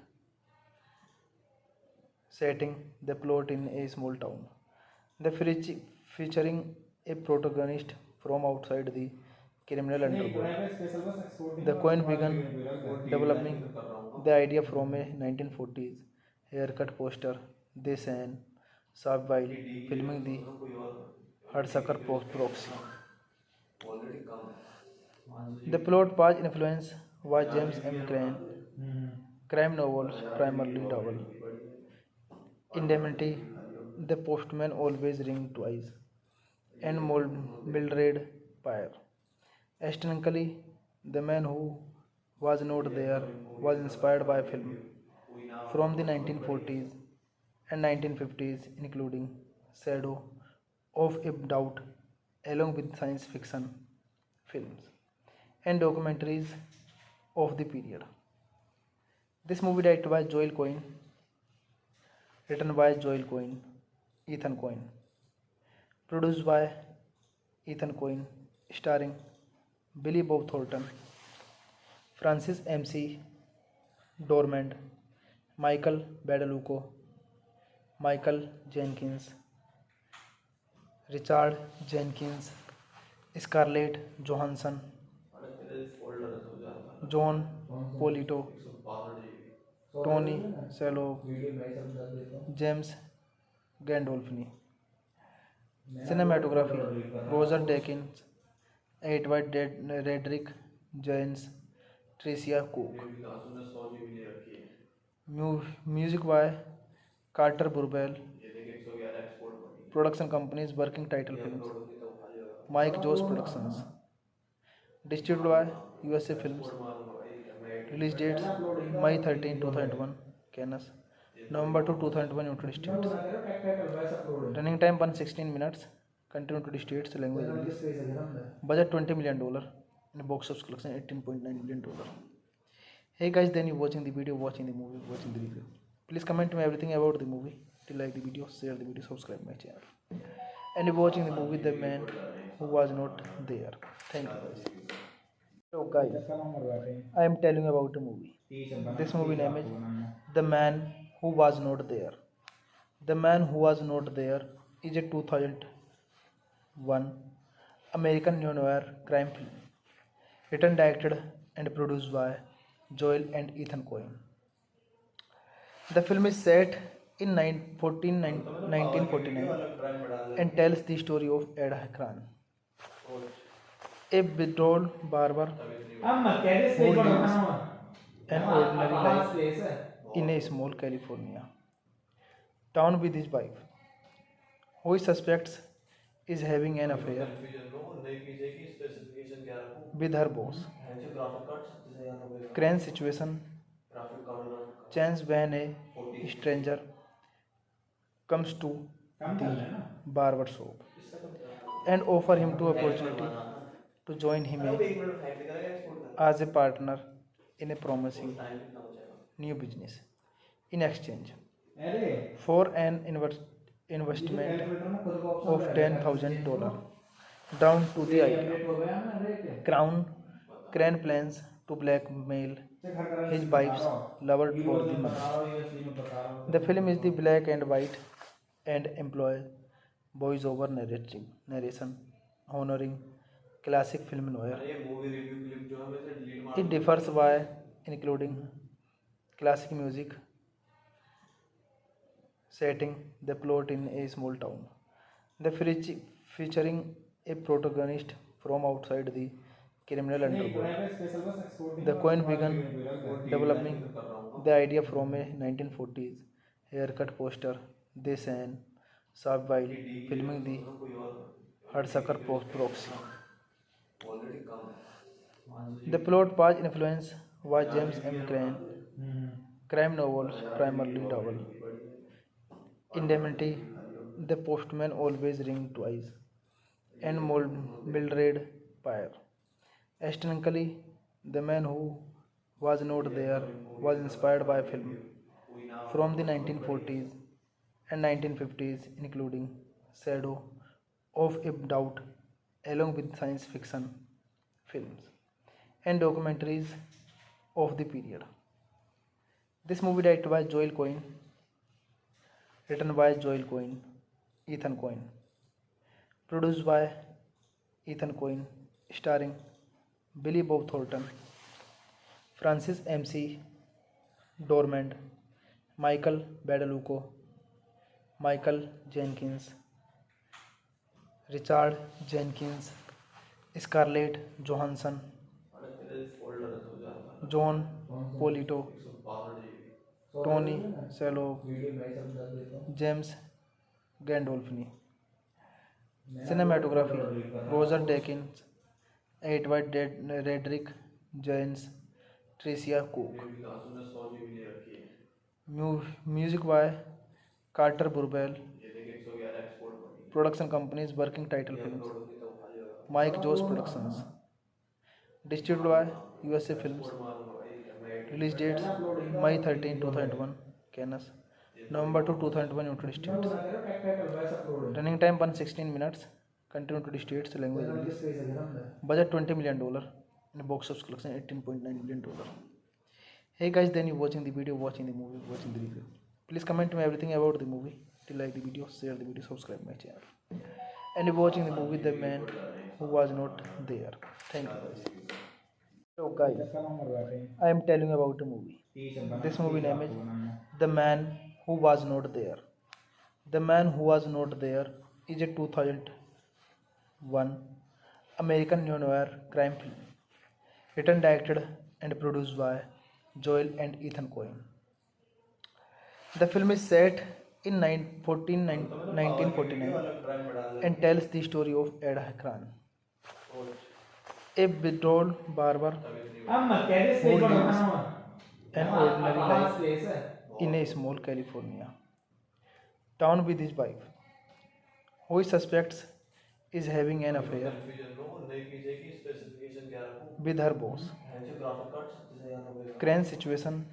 setting the plot in a small town. The featuring a protagonist from outside the criminal underworld. The coin began developing the idea from a 1940s haircut poster they sang Saab while filming the Hudsucker Proxy. The plot was influenced by James M. Crane crime novels, primarily novel. Indemnity, The Postman Always Rings Twice, and Mildred Pyre. Aesthetically, The Man Who Was Not There was inspired by film from the 1940s and 1950s, including Shadow of a Doubt, along with science fiction films and documentaries of the period. This movie directed by Joel Cohen, written by Joel Cohen, Ethan Cohen, produced by Ethan Cohen, starring Billy Bob Thornton, Francis MC Dormand, Michael Badalucco, Michael Jenkins, Richard Jenkins, Scarlett Johansson, John Polito, Tony Shalhoub, James Gandolfini. Cinematography Roger Deakins, Edward Redrick James, Tricia Cook. Music by Carter Burwell. Production companies Working Title Films, Mike Joss Productions. Distributed by USA Films. Release dates May 13, 2001, Cannes. November 2, 2001, United States. Running time 116 minutes. Country United States, language English. Budget $20 million. And box office collection $18.9 million. Hey guys, then you watching the video, watching the movie, watching the review. Please comment me everything about the movie. If you like the video, share the video, subscribe my channel. And you're watching the movie The Man Who Was Not There. Thank you guys. So guys, I am telling you about the movie. This movie name is The Man Who Was Not There. The Man Who Was Not There is a 2001 American neo-noir crime film, written, directed and produced by Joel and Ethan Cohen. The film is set in 1949 and tells the story of Ed Akran, a withdrawal barber who lives an ordinary life in a small California town with his wife, who he suspects is having an affair with her boss. Crane's situation changes when a stranger comes to the barber shop and offer him the opportunity to join him as a partner in a promising new business in exchange for an investment of $10,000 down to the idea. Crane plans to blackmail his wife's lover for the money. The film is the black and white and employs voice-over narration, honoring classic film noir. It differs by including classic music, setting the plot in a small town. The featuring a protagonist from outside the criminal underworld. The Coen began developing the idea from a 1940s haircut poster they sang Saab while filming the Hudsucker Proxy. The plot was influenced by James M. Crane crime novels, primarily novel. Indemnity, The Postman Always Rings Twice, and Mildred Pyre. Aesthetically, The Man Who Was Not There was inspired by film from the 1940s and 1950s, including Shadow of a Doubt, along with science fiction films and documentaries of the period. This movie directed by Joel Cohen, written by Joel Cohen, Ethan Coen. Produced by Ethan Coen, starring Billy Bob Thornton, Francis MC Dormand, Michael Badalucco, Michael Jenkins, Richard Jenkins, Scarlett Johansson, John Polito, Tony Shalhoub, James Gandolfini. Cinematography Roger Deakins, Edward Redrick Jones, Tricia Cook. Music by Carter Burwell. Production companies Working Title Films, Mike Joss Productions. Distributed by USA Films. Release dates May 13, 2001, Cannes. November 2, 2001, United States. Running time 116 minutes. Country United States. Language English. Budget $20 million. And box office collection $18.9 million. Hey guys, then you watching the video, watching the movie, watching the review. Please comment me everything about the movie. If you like the video, share the video, subscribe my channel. And you're watching the movie The Man Who Was Not There. Thank you guys. So guys, I am telling you about the movie. This movie name is The Man Who Was Not There. The Man Who Was Not There is a 2001 American neo-noir crime film, written, directed and produced by Joel and Ethan Coen. The film is set in 1949 and tells the story of Ed Akran, a withdrawal barber who lives an ordinary life in a small California town with his wife, who he suspects is having an affair with her boss. Crane's situation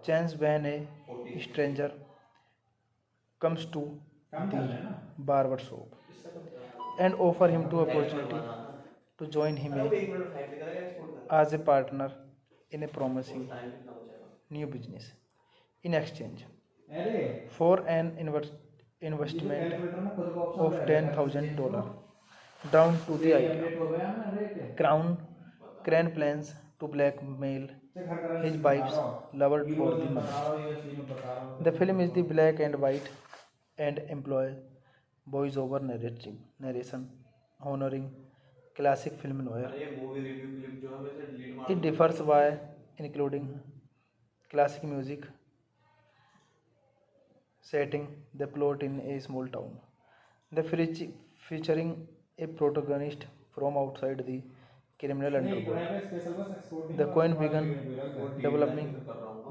changes when a stranger comes to the barber shop and offer him the opportunity to join him as a partner in a promising new business in exchange for an investment of $10,000 down to the idea. Crane plans to blackmail his wife's lover for the money. The film is the black and white and employs voice-over narration honoring classic film noir. It differs by including classic music, setting the plot in a small town, featuring a protagonist from outside the criminal underworld. The Coen began developing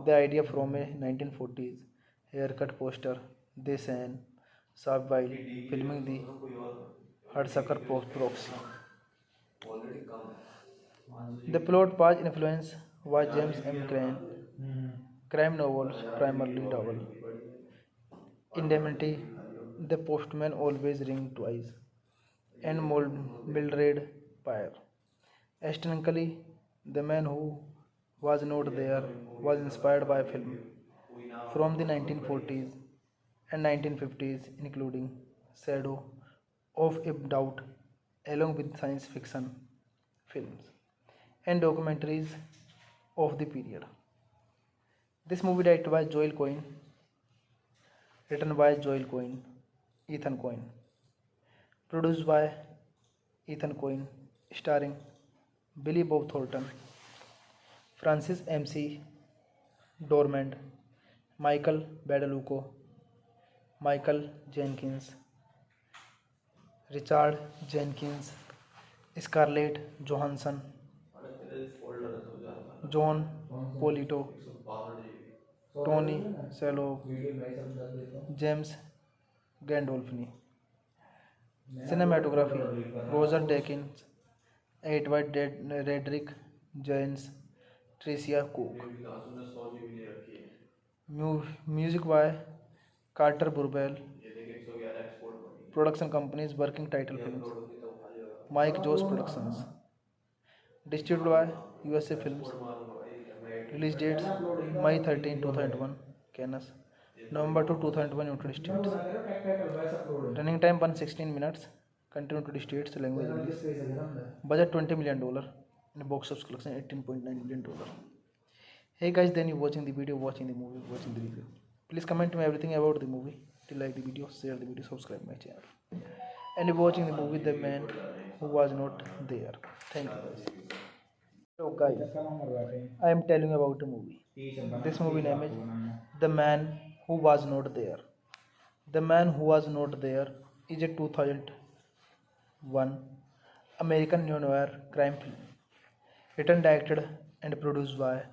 the idea from a 1940s haircut poster they saw while filming the Hudsucker Proxy. The plot was influenced by James M. Crane crime novels, primarily novel Indemnity, The Postman Always Rings Twice, and Mildred Pierce. Aesthetically, The Man Who Was Not There was inspired by film from the 1940s and 1950s, including Shadow of a Doubt, along with science fiction films and documentaries of the period. This movie directed by Joel Coen, written by Joel Coen, Ethan Coen, produced by Ethan Coen, starring Billy Bob Thornton, Francis MC Dormand, Michael Badalucco, Michael Jenkins, Richard Jenkins, Scarlett Johansson, John Polito, Tony Shalhoub, James Gandolfini. Cinematography Roger Deakins, Edward Redrick Jones, Tricia Cook. Music by Carter Burwell. Production companies Working Title Films, Mike Joss Productions. Distributed by USA Films. Release dates May 13, 2001, Cannes. November to 2001 United States. Running time 116 minutes. Country United States. Language English. Budget $20 million. And box office collection $18.9 million. Hey guys, then you watching the video, watching the movie, watching the review. Please comment me everything about the movie. If you like the video, share the video, subscribe my channel. And you're watching the movie The Man Who Was Not There. Thank you guys. So guys, I am telling you about the movie. This movie name is The Man Who Was Not There. The Man Who Was Not There is a 2001 American neo-noir crime film, written, directed and produced by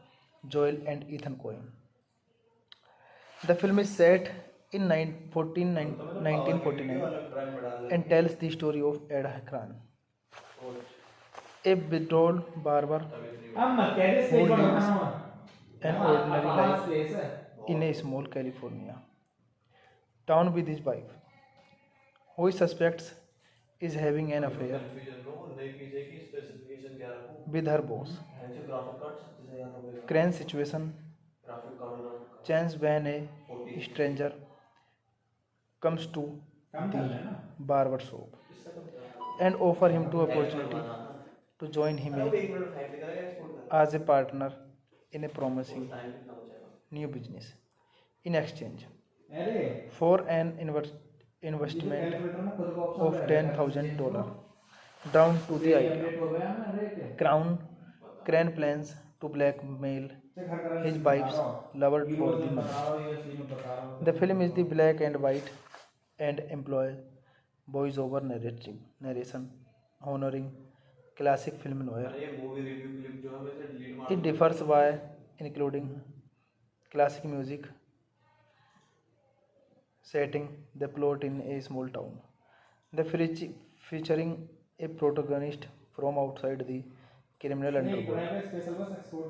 Joel and Ethan Coen. The film is set in 1949 and tells the story of Ed Akran, a withdrawal barber who lives an ordinary life in a small California town with his wife, who he suspects is having an affair with her boss. Crane's situation changes when a stranger comes to the barber shop and offer him the opportunity to join him as a partner in a promising new business in exchange for an investment of $10,000 down to the idea. Crane plans to blackmail his wife's lover for the money. The film is the black and white and employs voice-over narration honoring classic film noir. It differs by including classic music, setting the plot in a small town, featuring a protagonist from outside the criminal underworld.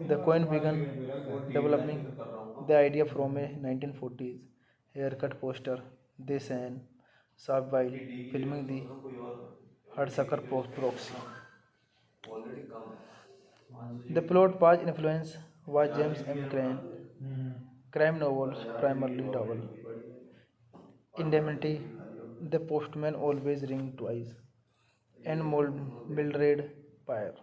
The Coen began developing the idea from a 1940s haircut poster they saw while filming the Hudsucker Proxy. The plot was influenced by James M. Crane crime novels, primarily novel Indemnity, The Postman Always Rings Twice, and Mildred Pierce.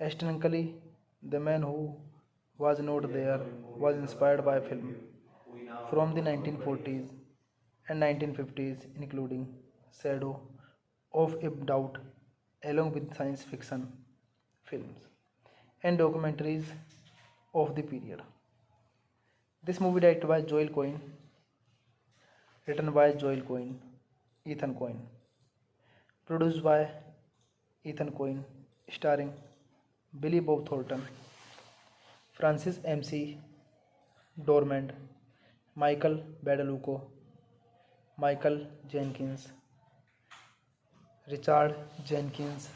Aesthetically, The Man Who Was Not There was inspired by film from the 1940s and 1950s, including Shadow of a Doubt, along with science fiction films and documentaries of the period. This movie directed by Joel Coen, written by Joel Coen, Ethan Coen, produced by Ethan Coen, starring Billy Bob Thornton, Francis MC Dormand, Michael Badalucco, Michael Jenkins, Richard Jenkins,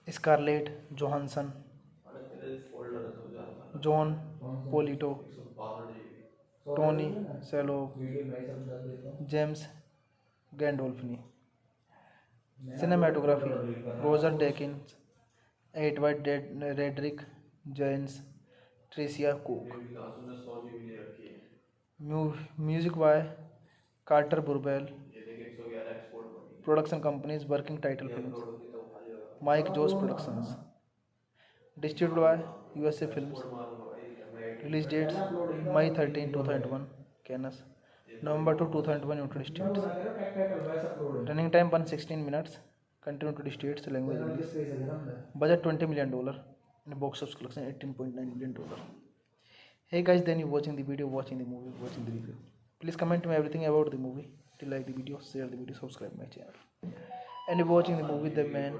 Scarlett Johansson, John Polito, Tony Shalhoub, James Gandolfini. Cinematography Roger Deakins, Edward Redrick James, Tricia Cook. Music by Carter Burwell. Production companies working title films Mike Joss Productions. Distributed by USA Films. Release dates May 13, 2001 Cannes, November to 2001 United States. Running time 116 minutes. Country United States. Language English. Budget $20 million. And box office collection $18.9 million. Hey guys, then you watching the video, watching the movie, watching the review. Please comment me everything about the movie. If you like the video, share the video, subscribe my channel. And you're watching the movie The Man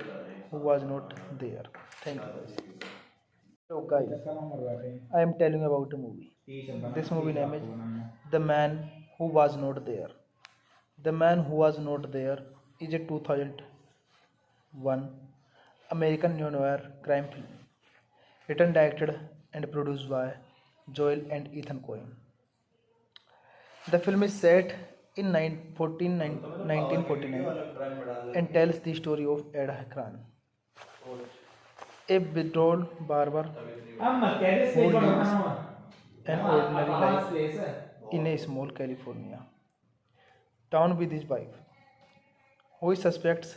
Who Was Not There. Thank you guys. So guys, I am telling you about the movie. This movie name is The Man Who Was Not There. The Man Who Was Not There is a 2001 American neo-noir crime film, written, directed and produced by Joel and Ethan Coen. The film is set in 1949 and tells the story of Ed Akran, a withdrawal barber who lives an ordinary life in a small California town with his wife, who he suspects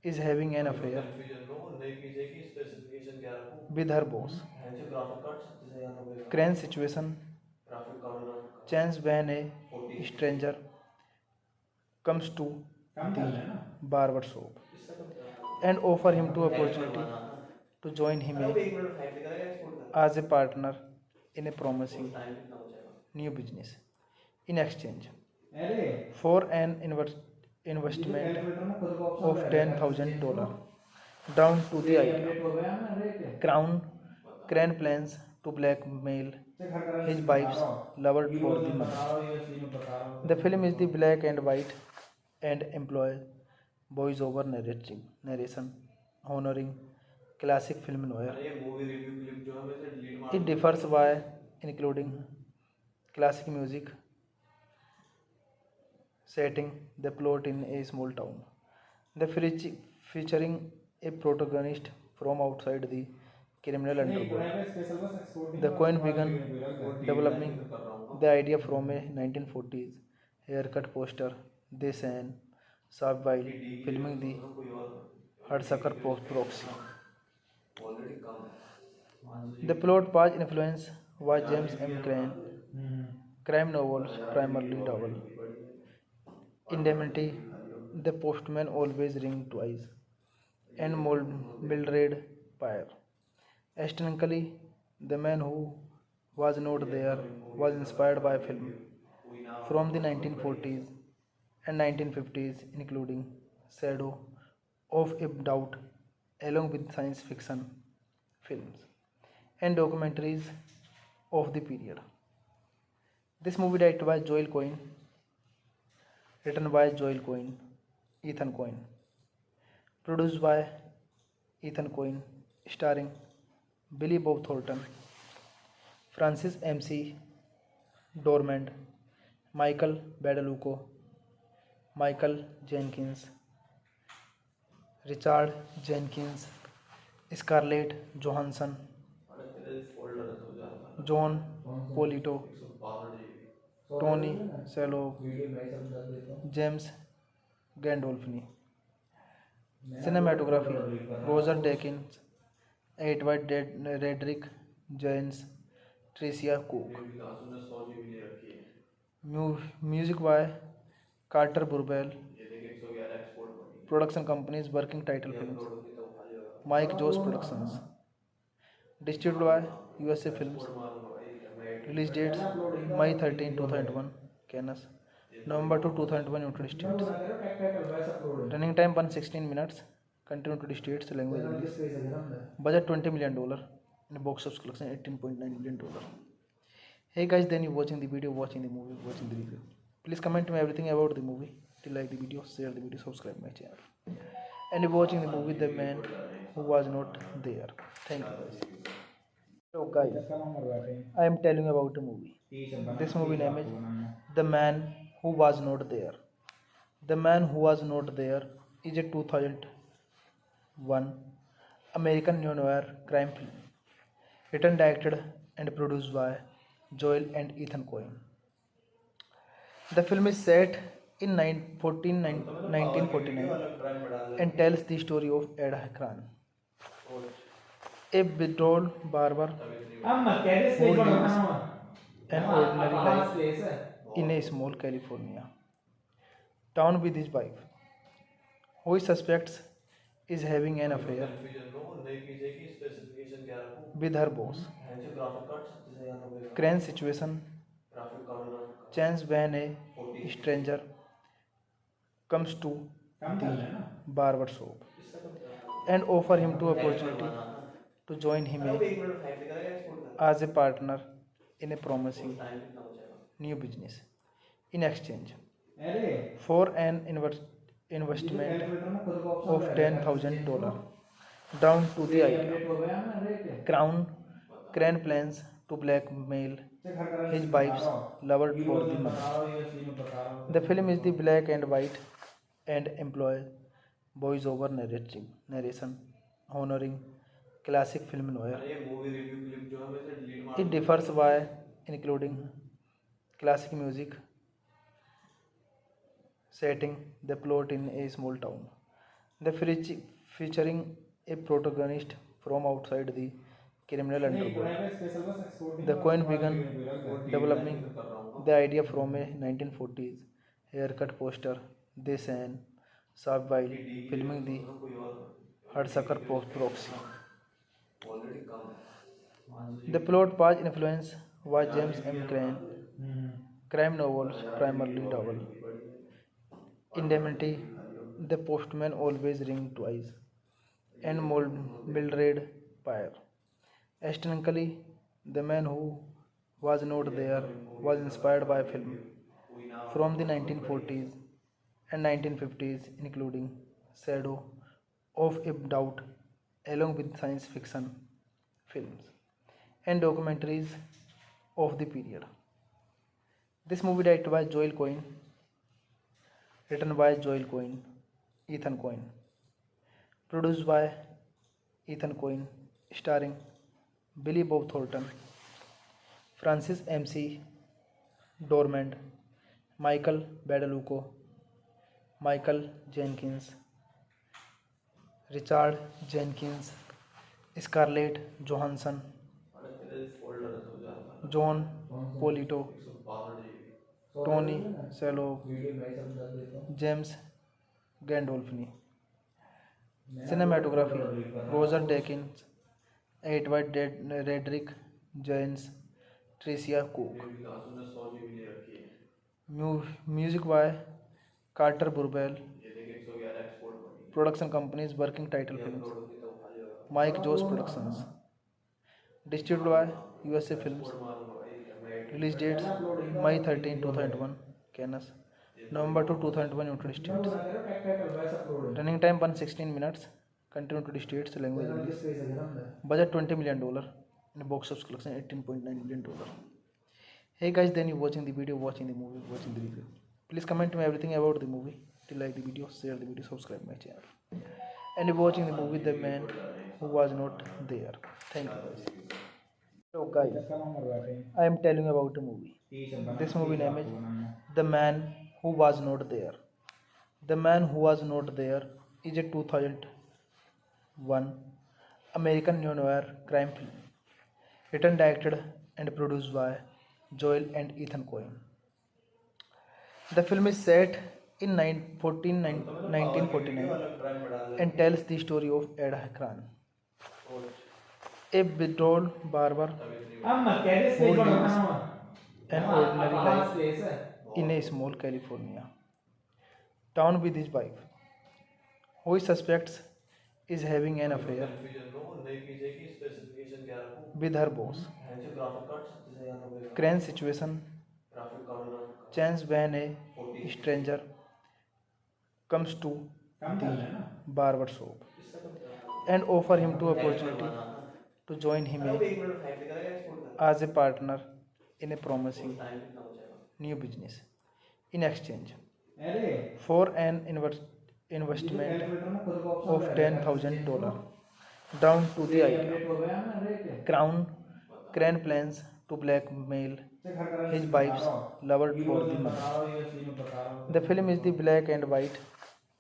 is having an affair with her boss. Crane's situation changes when a stranger comes to the barber shop and offer him to opportunity to join him as a partner in a promising new business in exchange for an investment of $10,000 down to the idea. Crane plans to blackmail his wife's lover for the money. The film is the black and white and employs voice-over narration honoring classic film noir. It differs by including classic music, setting the plot in a small town. The featuring a protagonist from outside the criminal underworld. The Coen began developing the idea from a 1940s haircut poster they sang Saab while filming the Hudsucker Proxy. The plot was influenced by James M. Crane crime novels, primarily novel. Indemnity, The Postman Always Rings Twice, and Mildred Pyre. Aesthetically, The Man Who Was Not There was inspired by film from the 1940s and 1950s, including Shadow of a Doubt, along with science fiction films and documentaries of the period. This movie directed by Joel Coen, written by Joel Coen, Ethan Coen, produced by Ethan Coen, starring Billy Bob Thornton, Francis MC Dormand, Michael Badalucco, Michael Jenkins, Richard Jenkins, Scarlett Johansson, John Polito, Tony Shalhoub, James Gandolfini. Cinematography Roger Deakins, Edward Redrick Jones, Tricia Cook. Music by Carter Burwell. Production companies working title films Mike Joss Productions. Distributed by USA Films. Release dates May 13, 2001 Cannes, November 2, 2001 United States. Running time 116 minutes. Country United States language English. Budget $20 million and box office collection $18.9 million. Hey guys, then you watching the video, watching the movie, watching the review. Please comment me everything about the movie. If you like the video, share the video, subscribe my channel. And you're watching the movie The Man Who Was Not There. Thank you guys. So guys, I am telling you about the movie. This movie name is The Man Who Was Not There. The Man Who Was Not There is a 2001 American neo-noir crime film, written, directed and produced by Joel and Ethan Coen. The film is set in 1949 and tells the story of Ed Akran, a withdrawal barber who lives an ordinary life in a small California town with his wife, who he suspects is having an affair with her boss. Crane's situation changes when a stranger comes to the barber shop and offer him to opportunity to join him as a partner in a promising new business in exchange for an investment of $10,000 down to the idea. Crane plans to blackmail his wife's lover for the money. The film is the black and white and employs voice-over narration honoring classic film noir. It differs by including classic music, setting the plot in a small town. The featuring a protagonist from outside the criminal underworld. The coin began developing the idea from a 1940s haircut poster they sent Saab while filming the Hudsucker Proxy. The plot was influenced was James M. Crane, crime novels primarily novel. Indemnity, The Postman Always Rings Twice, and Mildred Pyre. Aesthetically, The Man Who Was Not There was inspired by film from the 1940s and 1950s, including Shadow of a Doubt, along with science fiction films and documentaries of the period. This movie directed by Joel Cohen, written by Joel Cohen, Ethan Cohen, produced by Ethan Cohen, starring Billy Bob Thornton, Francis MC Dormand, Michael Badalucco, Michael Jenkins, Richard Jenkins, Scarlett Johansson, John Polito, Tony Shalhoub, James Gandolfini. Cinematography Roger Deakins, Edward Redrick James, Tricia Cook. Music by Carter Burwell. Production companies Working Title Films, Mike Joss Productions. Distributed by USA Films. Release dates May 13, 2001, Cannes. November 2, 2001, United States. Running time 116 minutes. Country United States, language English. Budget $20 million. And box office collection $18.9 million. Hey guys, then you watching the video, watching the movie, watching the review. Please comment me everything about the movie. If you like the video, share the video, subscribe my channel. And you're watching the movie The Man Who Was Not There. Thank you guys. So guys, I am telling you about the movie. This movie name is The Man Who Was Not There. The Man Who Was Not There is a 2001 American neo-noir crime film, written, directed and produced by Joel and Ethan Coen. The film is set in 1949 and tells the story of Ed Akran, a withdrawal barber who lives an ordinary life in a small California town with his wife, who he suspects is having an affair with her boss. Crane's situation changes when a stranger comes to the barber shop and offer him the opportunity to join him as a partner in a promising new business in exchange for an investment of $10,000 down to the idea. Crane plans to blackmail his wife's lover for the money. The film is the black and white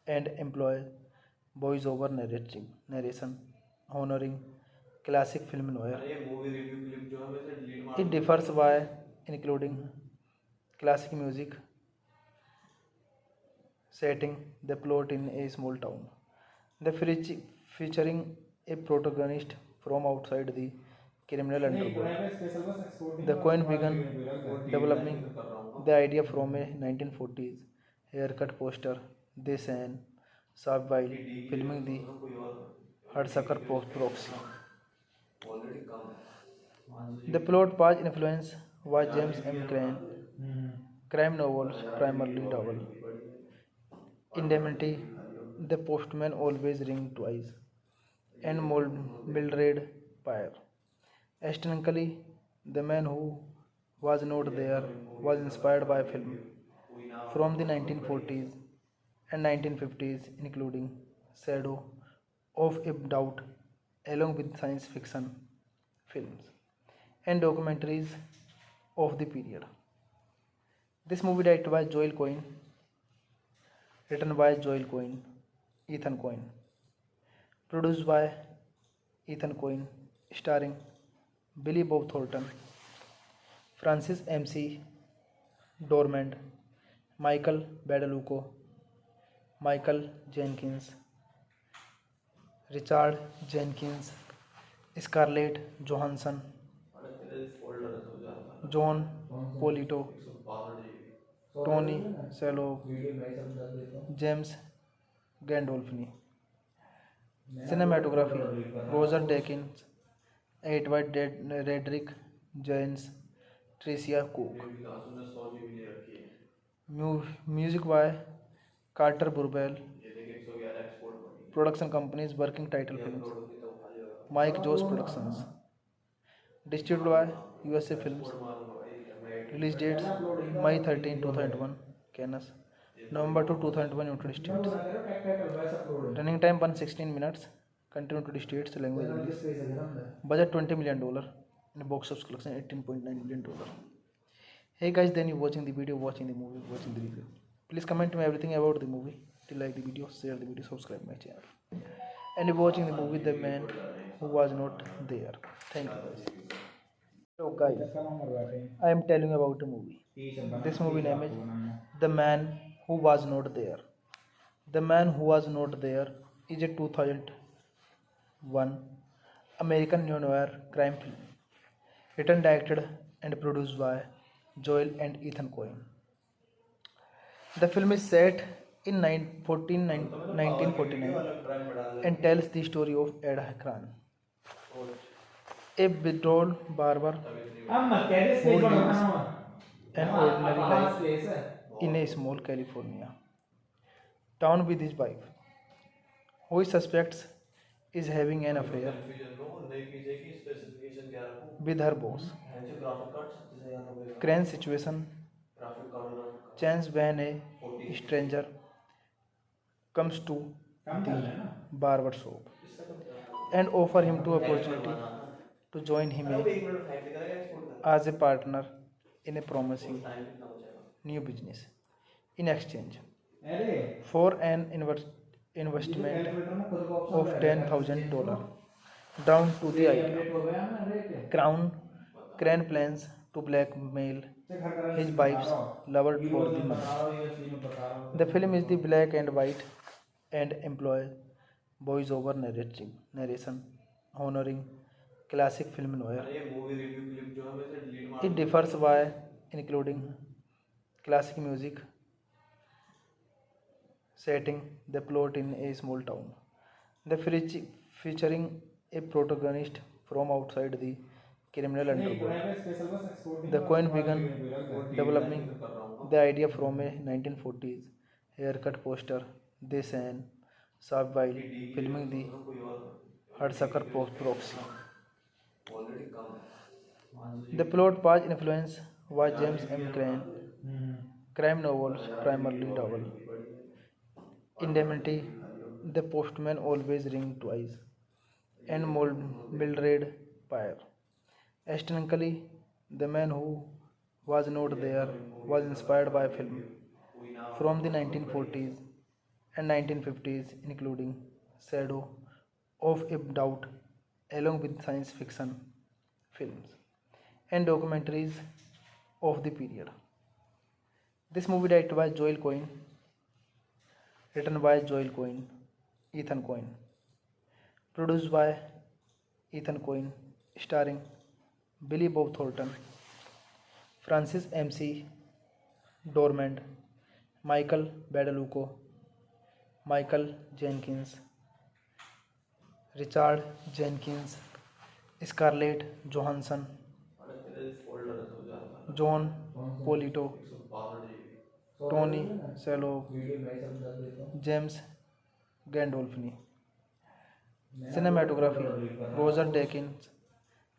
and employs voice-over narration, honoring classic film noir. It differs by including classic music, setting the plot in a small town. The featuring a protagonist from outside the criminal underworld. The coin began developing the idea from a 1940s haircut poster they sent Saab while filming the Hudsucker Proxy. The plot was influenced by James M. Crane, crime novels primarily novel. Indemnity, The Postman Always Rings Twice, and Mildred Pyre. Aesthetically, The Man Who Was Not There was inspired by film from the 1940s and 1950s, including Shadow of a Doubt, along with science fiction films and documentaries of the period. This movie directed by Joel Cohen, written by Joel Cohen, Ethan Cohen, produced by Ethan Cohen, starring Billy Bob Thornton, Francis MC Dormand, Michael Badalucco, Michael Jenkins, Richard Jenkins, Scarlett Johansson, John Polito, Tony Shalhoub, James Gandolfini. Cinematography Roger Deakins, Edward Redrick Jones, Tricia Cook. Music by Carter Burwell. Production companies Working Title Films, Mike Joss Productions. Distributed by USA Films. Release dates May 13, 2001, Cannes. November 2, 2001, United States. Running time 116 minutes. Country United States. Language English. Budget $20 million. And box office collection $18.9 million. Hey guys, then you watching the video, watching the movie, watching the review. Please comment me everything about the movie. If you like the video, share the video, subscribe my channel. And you're watching the movie The Man Who Was Not There. Thank you guys. So guys, I am telling you about the movie. This movie name is The Man Who Was Not There. The Man Who Was Not There is a 2001 American neo-noir crime film, written, directed and produced by Joel and Ethan Cohen. The film is set in 1949 and tells the story of Ed Akran, a withdrawal barber who lives an ordinary life in a small California town with his wife, who he suspects is having an affair with her boss. Crane's situation changes when a stranger comes to the barber shop and offer him the opportunity to join him as a partner in a promising new business in exchange for an investment of $10,000 down to the idea. Crane plans to blackmail his wife's lover for the money. The film is the black and white and employs voice-over narration honoring classic film noir. It differs by including classic music, setting the plot in a small town, featuring a protagonist from outside the criminal underworld. The Coen began developing the idea from a 1940s haircut poster they sang while filming the Hudsucker Proxy. The plot was influenced by James M. Crane crime novels, primarily novel Indemnity, The Postman Always Rings Twice, and Mildred Pierce. Aesthetically, The Man Who Was Not There was inspired by film from the 1940s and 1950s, including Shadow of a Doubt, along with science fiction films and documentaries of the period. This movie directed by Joel Cohen, written by Joel Cohen, Ethan Cohen, produced by Ethan Cohen, starring Billy Bob Thornton, Francis MC Dormand, Michael Badalucco, Michael Jenkins, Richard Jenkins, Scarlett Johansson, John Polito, Tony Shalhoub, James Gandolfini. Cinematography Roger Deakins,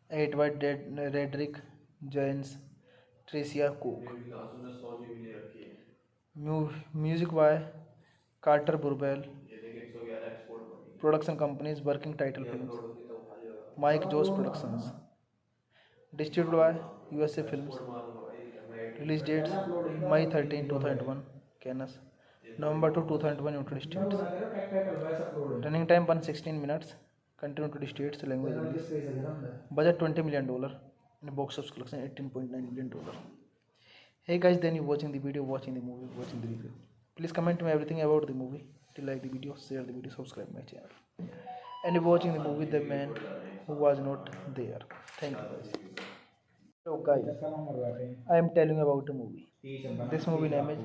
Edward Redrick Jones, Tricia Cook. Music by Carter Burwell. Production companies Working Title Films, Mike Joss Productions. Distributed by USA Films. Release dates May 13, 2001, Cannes. November 2, 2001, United States. Running time 116 minutes. Country United States. Language English. Budget $20 million. And box office collection $18.9 million. Hey guys, then you watching the video, watching the movie, watching the review. Please comment me everything about the movie. If you like the video, share the video, subscribe my channel. And you're watching the movie The Man Who Was Not There. Thank you guys. So guys, I am telling you about the movie. This movie name is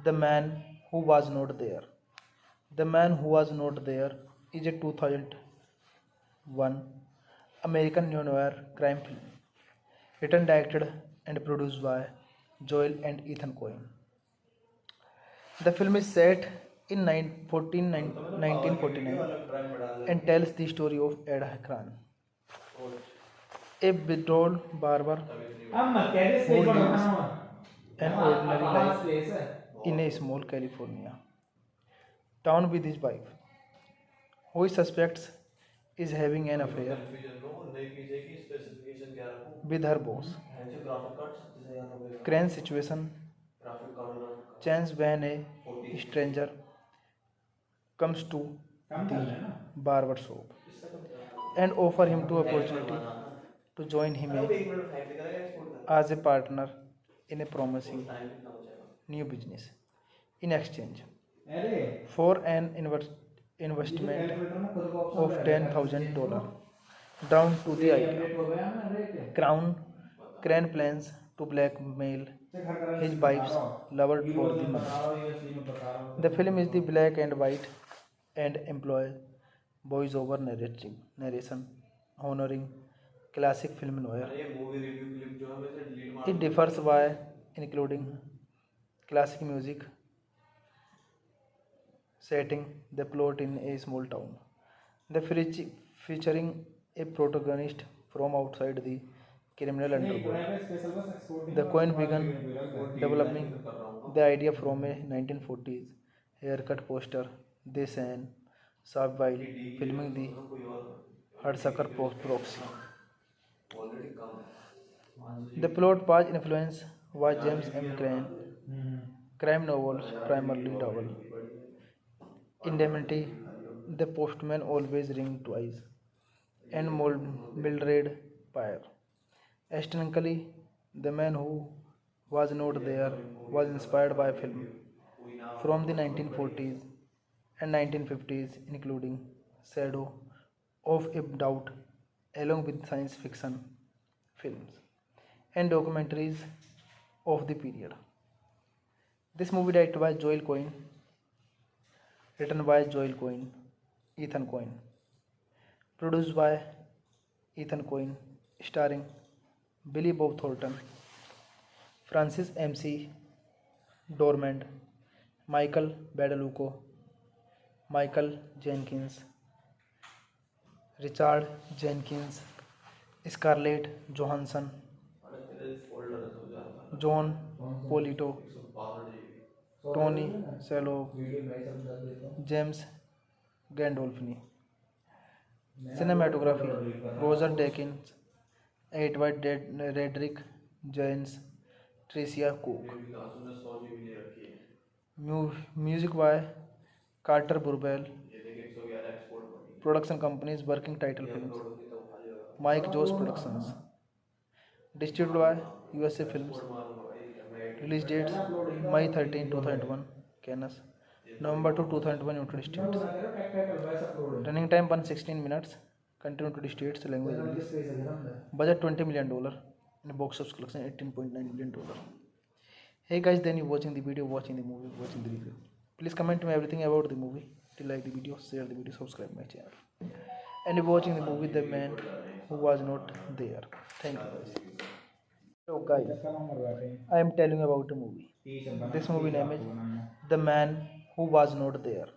The Man Who Was Not There. The Man Who Was Not There is a 2001 American neo-noir crime film, written, directed and produced by Joel and Ethan Coen. The film is set in 1949 and tells the story of Ed Akran, a withdrawal barber who lives an ordinary life in a small California town with his wife, who he suspects is having an affair with her boss. Crane's situation changes when a stranger comes to the barber shop and offer him the opportunity to join him as a partner in a promising new business in exchange for an investment of $10,000 down to the idea. Crane plans to blackmail his wife's lover for the money. The film is the black and white and employs voice-over narration honoring classic film noir. It differs by including classic music, setting the plot in a small town, featuring a protagonist from outside the criminal underworld. The Coen began developing the idea from a 1940s haircut poster they saw while filming the Hudsucker Proxy. The plot was influenced by James M. Crane crime novels, primarily novel Indemnity, The Postman Always Rings Twice, and Mildred Pierce. Aesthetically, The Man Who Was Not There was inspired by film from the 1940s and 1950s, including Shadow of a Doubt, along with science fiction films and documentaries of the period. This movie directed by Joel Coen, written by Joel Coen, Ethan Coen, produced by Ethan Coen, starring Billy Bob Thornton, Francis MC Dormand, Michael Badalucco, Michael Jenkins, Richard Jenkins, Scarlett Johansson, John Polito, Tony Shalhoub, James Gandolfini. Cinematography Roger Deakins, Edward Redrick James, Tricia Cook. Music by Carter Burwell. Production companies Working Title Films, Mike Joss Productions. Distributed by USA Films. Release dates May 13, 2001, Cannes. November 2, 2001, United States. Running time 116 minutes. Country United States. Language English. Budget $20 million. And box office collection $18.9 million. Hey guys, then you watching the video, watching the movie, watching the review. Please comment me everything about the movie. If you like the video, share the video, subscribe my channel. And you're watching the movie The Man Who Was Not There. Thank you guys. So guys, I am telling you about the movie. This movie name is The Man Who Was Not There.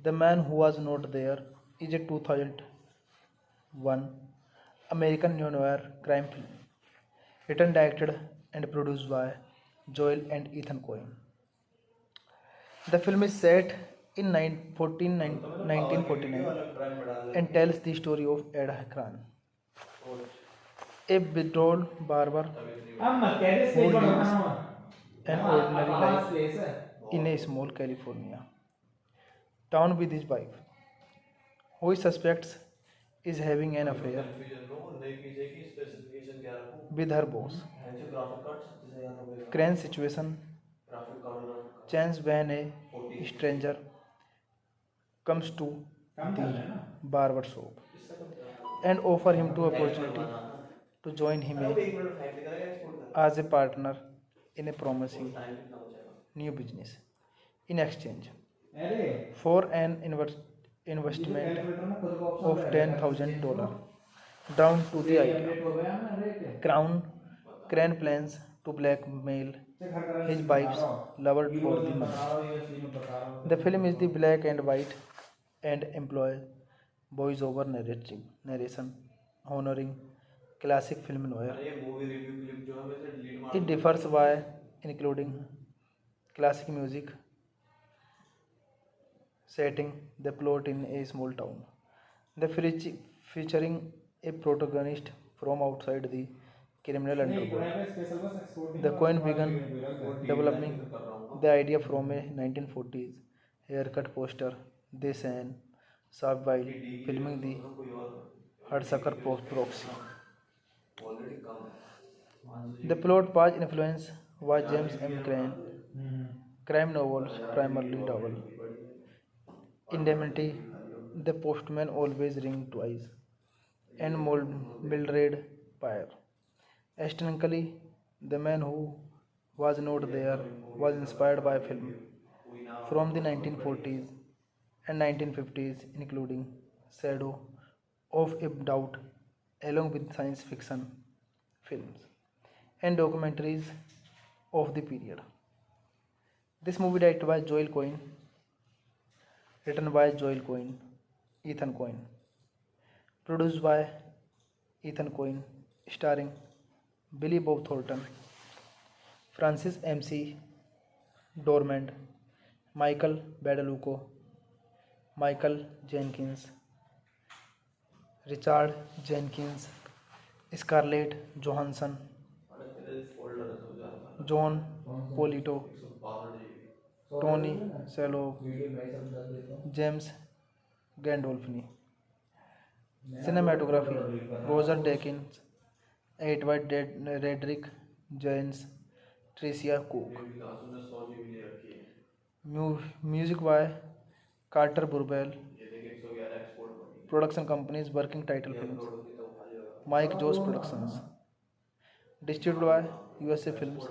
The Man Who Was Not There is a 2001 American neo-noir crime film, written, directed and produced by Joel and Ethan Coen. The film is set in 1949 and tells the story of Ed Akran, a A withdrawal barber who lives an ordinary life in a small California town with his wife, who he suspects is having an affair with her boss. Crane situation chance when a stranger comes to the barber shop and offer him to opportunity to join him as a partner in a promising new business in exchange for an investment of $10,000 down to the idea. Crane plans to blackmail his wife's lover for the money. The film is the black and white and employs voice-over narration honoring classic film noir. It differs by including classic music, setting the plot in a small town. The featuring a protagonist from outside the criminal underworld. The Coen began developing the idea from a 1940s haircut poster they saw while filming the Hudsucker Proxy. The plot was influenced was James M. Crane crime novels, primarily novel. Indemnity, The Postman Always Rings Twice, and Mildred Pyre. Aesthetically, The Man Who Was Not There was inspired by film from the 1940s and 1950s, including Shadow of a Doubt, along with science fiction films and documentaries of the period. This movie directed by Joel Coen, written by Joel Coen, Ethan Coen, produced by Ethan Coen, starring Billy Bob Thornton, Francis MC Dormand, Michael Badalucco, Michael Jenkins, Richard Jenkins, Scarlett Johansson, John Polito, Tony Shalhoub, James Gandolfini. Cinematography Roger Deakins, Edward Redrick Jones, Tricia Cook. Music by Carter Burwell. Production companies working title films Mike Joss Productions. Distributed by USA Films.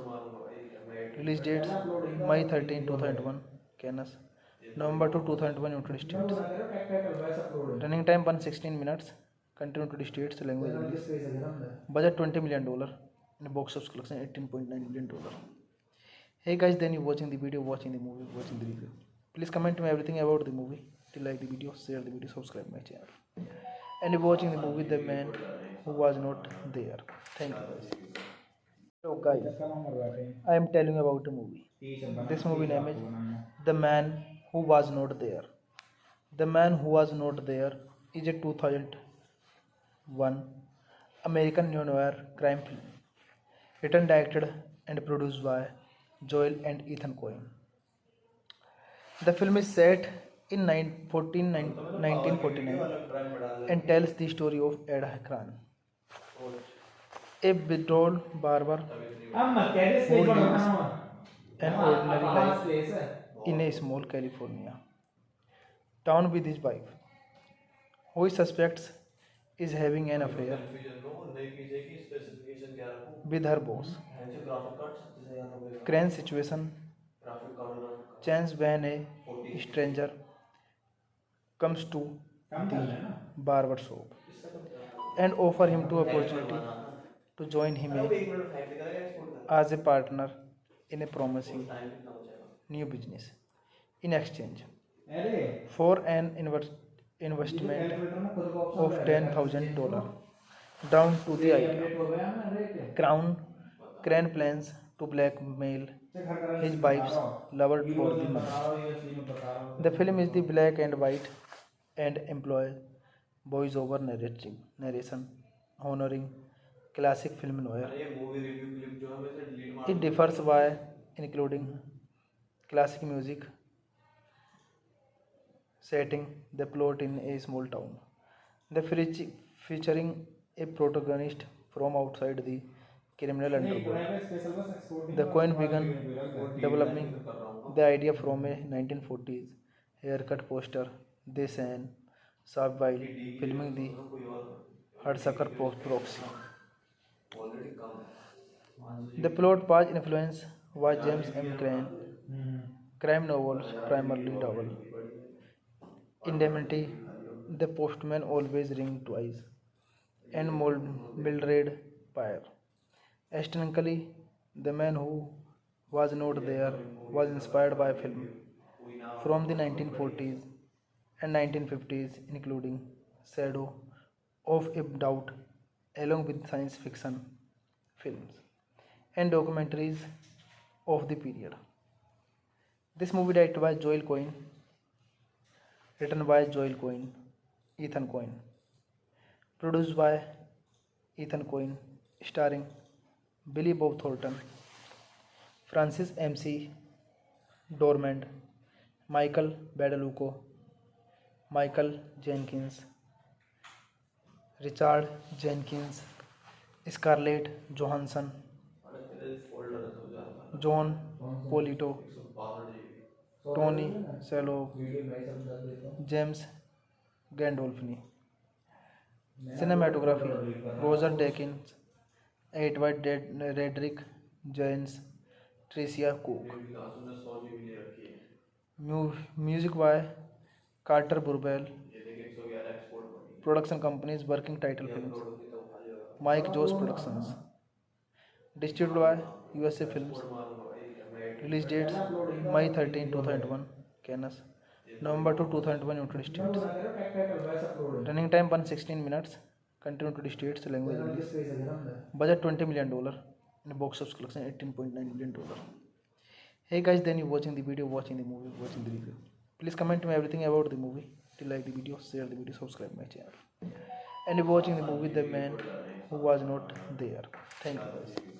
Release dates May 13, 2001 Cannes, November 2, 2001 United States. Running time 116 minutes. Country United States language English. Budget $20 million and box office collection $18.9 million. Hey guys, then you watching the video, watching the movie, watching the review. Please comment me everything about the movie. If you like the video, share the video, subscribe my channel. And you're watching the movie The Man Who Was Not There. Thank you guys. So guys, I am telling you about the movie. This movie name is The Man Who Was Not There. The Man Who Was Not There is a 2001 American neo-noir crime film, written, directed and produced by Joel and Ethan Coen. The film is set in 1949 and tells the story of Ed Akran, a withdrawal barber who lives an ordinary life in a small California town with his wife, who he suspects is having an affair with her boss. Crane situation chance when a stranger comes to the barber shop and offer him to opportunity to join him as a partner in a promising new business in exchange for an investment of $10,000 down to the idea. Crane plans to blackmail his wife's lover for the money. The film is the black and white and employs voice-over narration honoring classic film noir. अरे movie review clip जो है वैसे delete मार It differs by including classic music, setting the plot in a small town, the featuring a protagonist from outside the criminal underworld. The Coen began developing the idea from a 1940s haircut poster they saw while filming the Hudsucker Proxy. Already कम है The plot was influenced by James M. Crane crime novels, primarily novel. Indemnity, The Postman Always Rings Twice, and Mildred Pyre. Aesthetically, The Man Who Was Not There was inspired by film from the 1940s and 1950s, including Shadow of a Doubt, along with science fiction films and documentaries of the period. This movie directed by Joel Coen, written by Joel Coen, Ethan Coen, produced by Ethan Coen, starring Billy Bob Thornton, Francis MC Dormand, Michael Badalucco, Michael Jenkins, Richard Jenkins, Scarlett Johansson, John Polito, Tony Shalhoub, James Gandolfini. Cinematography: Roger Deakins, Edward Redrick James, Tricia Cook. Music by Carter Burwell. Production companies Working Title Films, Mike Joss Productions. Distributed by USA Films. Release dates: May 13, 2001, Cannes, November 2, 2001, United States. Running time 116 minutes. Country United States. Language English. Budget $20 million. And box office collection $18.9 million. Hey guys, then you watching the video, watching the movie, watching the review. Please comment me everything about the movie. If you like the video, share the video, subscribe my channel. And you're watching the movie The Man Who Was Not There. Thank you guys.